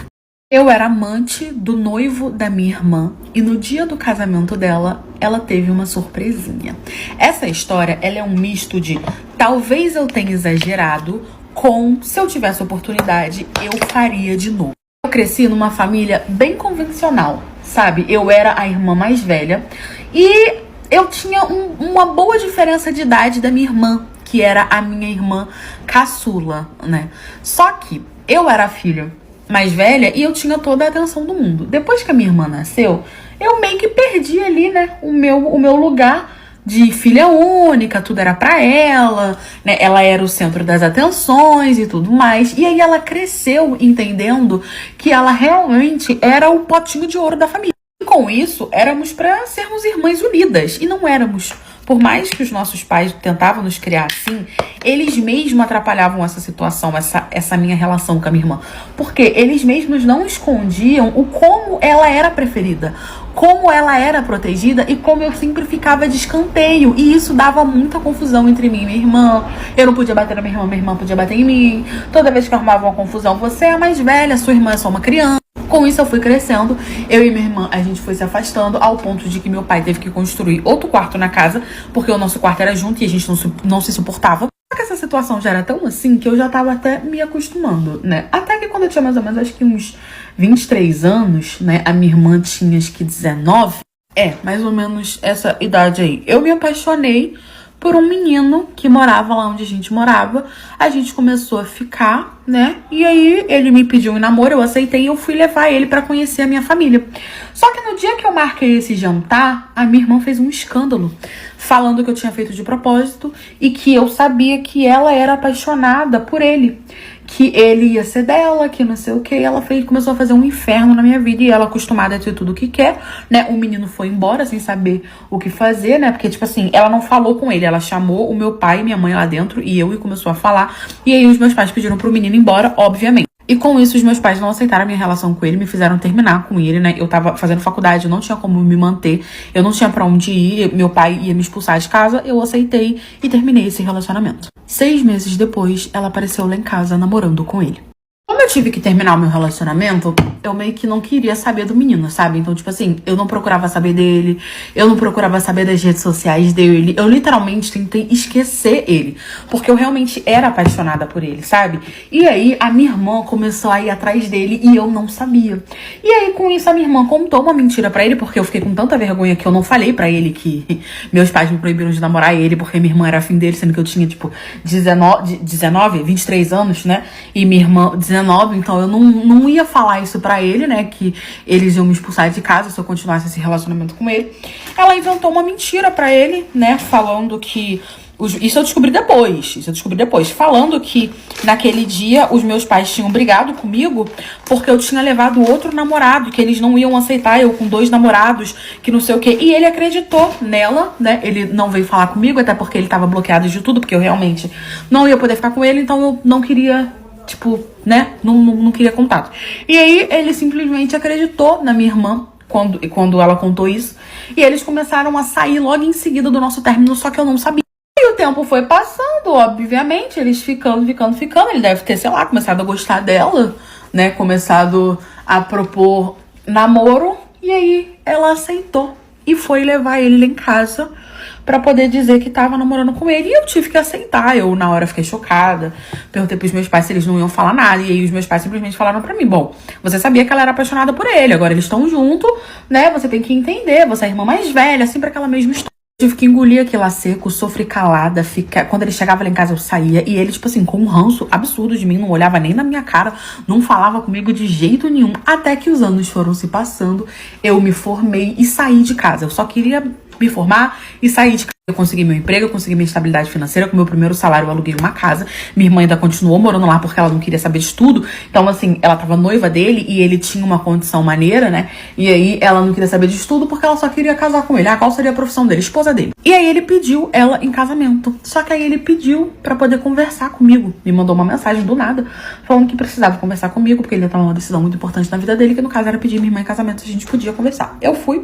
Eu era amante do noivo da minha irmã e no dia do casamento dela, ela teve uma surpresinha. Essa história, ela é um misto de talvez eu tenha exagerado com se eu tivesse oportunidade, eu faria de novo. Eu cresci numa família bem convencional, sabe? Eu era a irmã mais velha e eu tinha uma boa diferença de idade da minha irmã, que era a minha irmã caçula, né? Só que eu era a filha mais velha e eu tinha toda a atenção do mundo. Depois que a minha irmã nasceu, eu meio que perdi ali, né, o meu lugar de filha única, tudo era pra ela, né, ela era o centro das atenções e tudo mais. E aí ela cresceu entendendo que ela realmente era o potinho de ouro da família. E com isso, éramos pra sermos irmãs unidas, e não éramos. Por mais que os nossos pais tentavam nos criar assim, eles mesmos atrapalhavam essa situação, essa minha relação com a minha irmã. Porque eles mesmos não escondiam o como ela era preferida, como ela era protegida e como eu sempre ficava de escanteio. E isso dava muita confusão entre mim e minha irmã. Eu não podia bater na minha irmã podia bater em mim. Toda vez que arrumava uma confusão, você é a mais velha, sua irmã é só uma criança. Com isso eu fui crescendo, eu e minha irmã, a gente foi se afastando ao ponto de que meu pai teve que construir outro quarto na casa, porque o nosso quarto era junto e a gente não se suportava. Só que essa situação já era tão assim que eu já tava até me acostumando, né? Até que quando eu tinha mais ou menos, acho que uns 23 anos, né? A minha irmã tinha acho que 19. Mais ou menos essa idade aí. Eu me apaixonei por um menino que morava lá onde a gente morava. A gente começou a ficar, né? E aí ele me pediu um namoro, eu aceitei e eu fui levar ele pra conhecer a minha família. Só que no dia que eu marquei esse jantar, a minha irmã fez um escândalo, falando que eu tinha feito de propósito e que eu sabia que ela era apaixonada por ele. que ele ia ser dela, que não sei o que. Ela começou a fazer um inferno na minha vida, e ela acostumada a ter tudo o que quer, né? O menino foi embora sem saber o que fazer, né? Porque, tipo assim, ela não falou com ele, ela chamou o meu pai e minha mãe lá dentro e começou a falar. E aí os meus pais pediram pro menino ir embora, obviamente. E com isso, os meus pais não aceitaram a minha relação com ele, me fizeram terminar com ele, né? Eu tava fazendo faculdade, eu não tinha como me manter, eu não tinha pra onde ir, meu pai ia me expulsar de casa, eu aceitei e terminei esse relacionamento. 6 meses depois, ela apareceu lá em casa namorando com ele. Como eu tive que terminar o meu relacionamento, eu meio que não queria saber do menino, sabe? Então, tipo assim, eu não procurava saber dele, eu não procurava saber das redes sociais dele, eu literalmente tentei esquecer ele, porque eu realmente era apaixonada por ele, sabe? E aí, a minha irmã começou a ir atrás dele e eu não sabia. E aí, com isso, a minha irmã contou uma mentira pra ele, porque eu fiquei com tanta vergonha que eu não falei pra ele que meus pais me proibiram de namorar ele, porque minha irmã era afim dele, sendo que eu tinha, tipo, 23 anos, né? E minha irmã, 19, então eu não ia falar isso pra ele, né, que eles iam me expulsar de casa se eu continuasse esse relacionamento com ele. Ela inventou uma mentira pra ele, né, falando que... Isso eu descobri depois. Falando que naquele dia os meus pais tinham brigado comigo porque eu tinha levado outro namorado, que eles não iam aceitar eu com 2 namorados, que não sei o quê. E ele acreditou nela, né? Ele não veio falar comigo, até porque ele tava bloqueado de tudo, porque eu realmente não ia poder ficar com ele, então eu não queria... Tipo, né? Não queria contato. E aí, ele simplesmente acreditou na minha irmã quando ela contou isso. E eles começaram a sair logo em seguida do nosso término, só que eu não sabia. E o tempo foi passando, obviamente. Eles ficando. Ele deve ter, sei lá, começado a gostar dela, né? Começado a propor namoro. E aí, ela aceitou. E foi levar ele lá em casa pra poder dizer que tava namorando com ele. E eu tive que aceitar. Eu, na hora, fiquei chocada. Perguntei pros meus pais se eles não iam falar nada. E aí, os meus pais simplesmente falaram pra mim: bom, você sabia que ela era apaixonada por ele. Agora eles estão juntos, né? Você tem que entender. Você é a irmã mais velha, sempre aquela mesma história. Eu tive que engolir aquilo a seco, sofri calada. Quando ele chegava lá em casa, eu saía. E ele, tipo assim, com um ranço absurdo de mim. Não olhava nem na minha cara. Não falava comigo de jeito nenhum. Até que os anos foram se passando. Eu me formei e saí de casa. Eu só queria me formar e sair de casa. Eu consegui meu emprego, eu consegui minha estabilidade financeira. Com meu primeiro salário eu aluguei uma casa. Minha irmã ainda continuou morando lá porque ela não queria saber de tudo. Então, assim, ela tava noiva dele e ele tinha uma condição maneira, né? E aí ela não queria saber de tudo porque ela só queria casar com ele. Qual seria a profissão dele? Esposa dele. E aí ele pediu ela em casamento. Só que aí ele pediu pra poder conversar comigo. Me mandou uma mensagem do nada falando que precisava conversar comigo porque ele ia tomar uma decisão muito importante na vida dele, que no caso era pedir minha irmã em casamento se a gente podia conversar. Eu fui.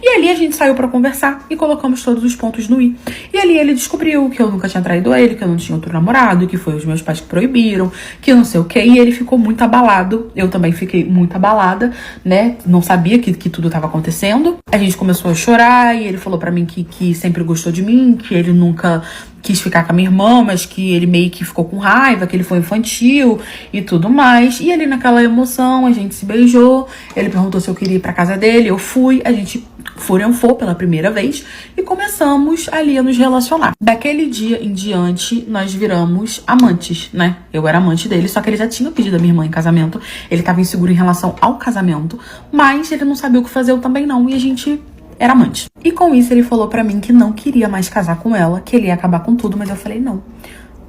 E ali a gente saiu pra conversar e colocamos todos os pontos no i. E ali ele descobriu que eu nunca tinha traído ele, que eu não tinha outro namorado, que foi os meus pais que proibiram, que não sei o que. E ele ficou muito abalado. Eu também fiquei muito abalada, né? Não sabia que tudo tava acontecendo. A gente começou a chorar e ele falou pra mim que sempre gostou de mim, que ele nunca quis ficar com a minha irmã, mas que ele meio que ficou com raiva, que ele foi infantil e tudo mais. E ali naquela emoção, a gente se beijou. Ele perguntou se eu queria ir pra casa dele, eu fui. A gente furenfou pela primeira vez e começamos ali a nos relacionar. Daquele dia em diante, nós viramos amantes, né? Eu era amante dele, só que ele já tinha pedido a minha irmã em casamento. Ele tava inseguro em relação ao casamento, mas ele não sabia o que fazer, eu também não. E a gente era amante. E com isso ele falou pra mim que não queria mais casar com ela, que ele ia acabar com tudo, mas eu falei: não,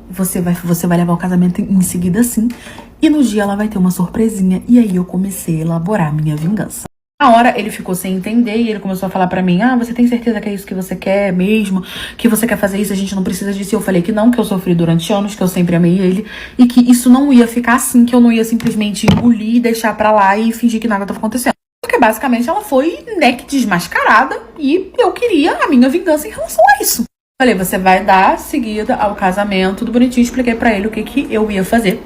você vai levar o casamento em seguida sim, e no dia ela vai ter uma surpresinha. E aí eu comecei a elaborar minha vingança. Na hora ele ficou sem entender e ele começou a falar pra mim: você tem certeza que é isso que você quer mesmo? Que você quer fazer isso? A gente não precisa disso. E eu falei que não, que eu sofri durante anos, que eu sempre amei ele e que isso não ia ficar assim, que eu não ia simplesmente engolir, deixar pra lá e fingir que nada tava acontecendo. Porque basicamente ela foi, né, desmascarada e eu queria a minha vingança em relação a isso. Falei: você vai dar seguida ao casamento, tudo bonitinho. Expliquei pra ele o que eu ia fazer.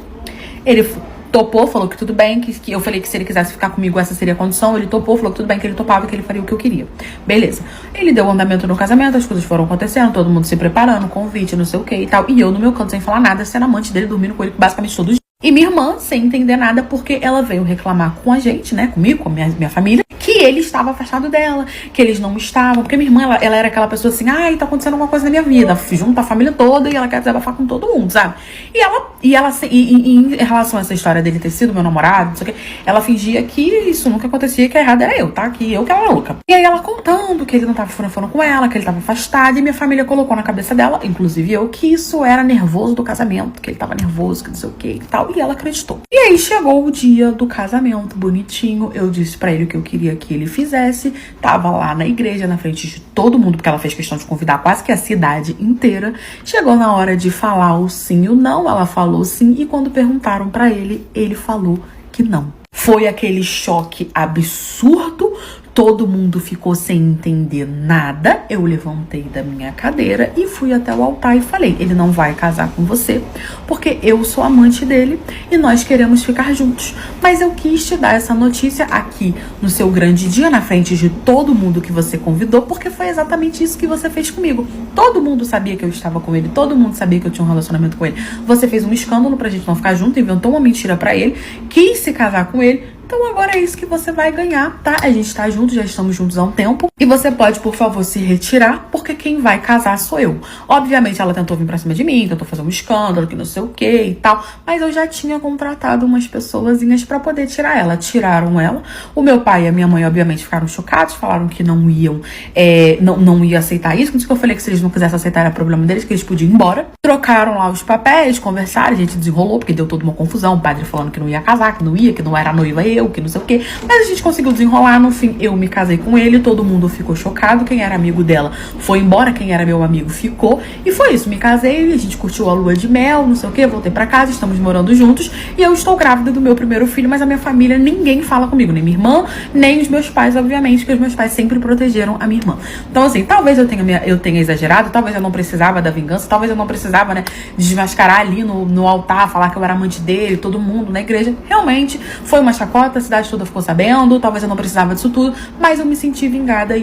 Ele topou, falou que tudo bem, que eu falei que se ele quisesse ficar comigo, essa seria a condição. Ele topou, falou que tudo bem, que ele topava, que ele faria o que eu queria. Beleza. Ele deu andamento no casamento, as coisas foram acontecendo, todo mundo se preparando, convite, não sei o que e tal. E eu no meu canto, sem falar nada, sendo amante dele, dormindo com ele basicamente todos os dias. E minha irmã, sem entender nada, porque ela veio reclamar com a gente, né, comigo, com a minha família, que que ele estava afastado dela, que eles não estavam, porque minha irmã, ela era aquela pessoa assim, ai, tá acontecendo alguma coisa na minha vida, junta a família toda e ela quer desabafar com todo mundo, sabe? E em relação a essa história dele ter sido meu namorado, não sei o que, ela fingia que isso nunca acontecia, que a errada era eu, tá? Que eu que era louca. E aí ela contando que ele não tava falando com ela, que ele tava afastado, e minha família colocou na cabeça dela, inclusive eu, que isso era nervoso do casamento, que ele tava nervoso, que não sei o que e tal, e ela acreditou. E aí chegou o dia do casamento, bonitinho, eu disse pra ele o que eu queria que ele fizesse, tava lá na igreja, na frente de todo mundo, porque ela fez questão de convidar quase que a cidade inteira. Chegou na hora de falar o sim e o não, ela falou sim, e quando perguntaram pra ele, ele falou que não. Foi aquele choque absurdo, todo mundo ficou sem entender nada. Eu levantei da minha cadeira e fui até o altar e falei, ele não vai casar com você, porque eu sou amante dele e nós queremos ficar juntos. Mas eu quis te dar essa notícia aqui no seu grande dia, na frente de todo mundo que você convidou, porque foi exatamente isso que você fez comigo. Todo mundo sabia que eu estava com ele, todo mundo sabia que eu tinha um relacionamento com ele. Você fez um escândalo pra gente não ficar junto, inventou uma mentira pra ele, quis se casar com ele. Então agora é isso que você vai ganhar, tá? A gente tá junto, já estamos juntos há um tempo. E você pode, por favor, se retirar, porque quem vai casar sou eu. Obviamente ela tentou vir pra cima de mim, tentou fazer um escândalo, que não sei o que e tal. Mas eu já tinha contratado umas pessoazinhas pra poder tirar ela. Tiraram ela. O meu pai e a minha mãe, obviamente, ficaram chocados. Falaram que não iam, não ia aceitar isso. Por isso que eu falei que se eles não quisessem aceitar era problema deles, que eles podiam ir embora. Trocaram lá os papéis, conversaram, a gente desenrolou, porque deu toda uma confusão. O padre falando que não ia casar, que não ia, que não era noiva que não sei o que, mas a gente conseguiu desenrolar. No fim, eu me casei com ele, todo mundo ficou chocado, quem era amigo dela foi embora, quem era meu amigo ficou, e foi isso, me casei, a gente curtiu a lua de mel, não sei o que, voltei pra casa, estamos morando juntos, e eu estou grávida do meu primeiro filho, mas a minha família, ninguém fala comigo, nem minha irmã, nem os meus pais, obviamente, que os meus pais sempre protegeram a minha irmã. Então assim, talvez eu tenha exagerado, talvez eu não precisava da vingança, talvez eu não precisava, né, desmascarar ali no altar, falar que eu era amante dele, todo mundo na igreja. Realmente foi uma chacota, a cidade toda ficou sabendo, talvez eu não precisava disso tudo, mas eu me senti vingada.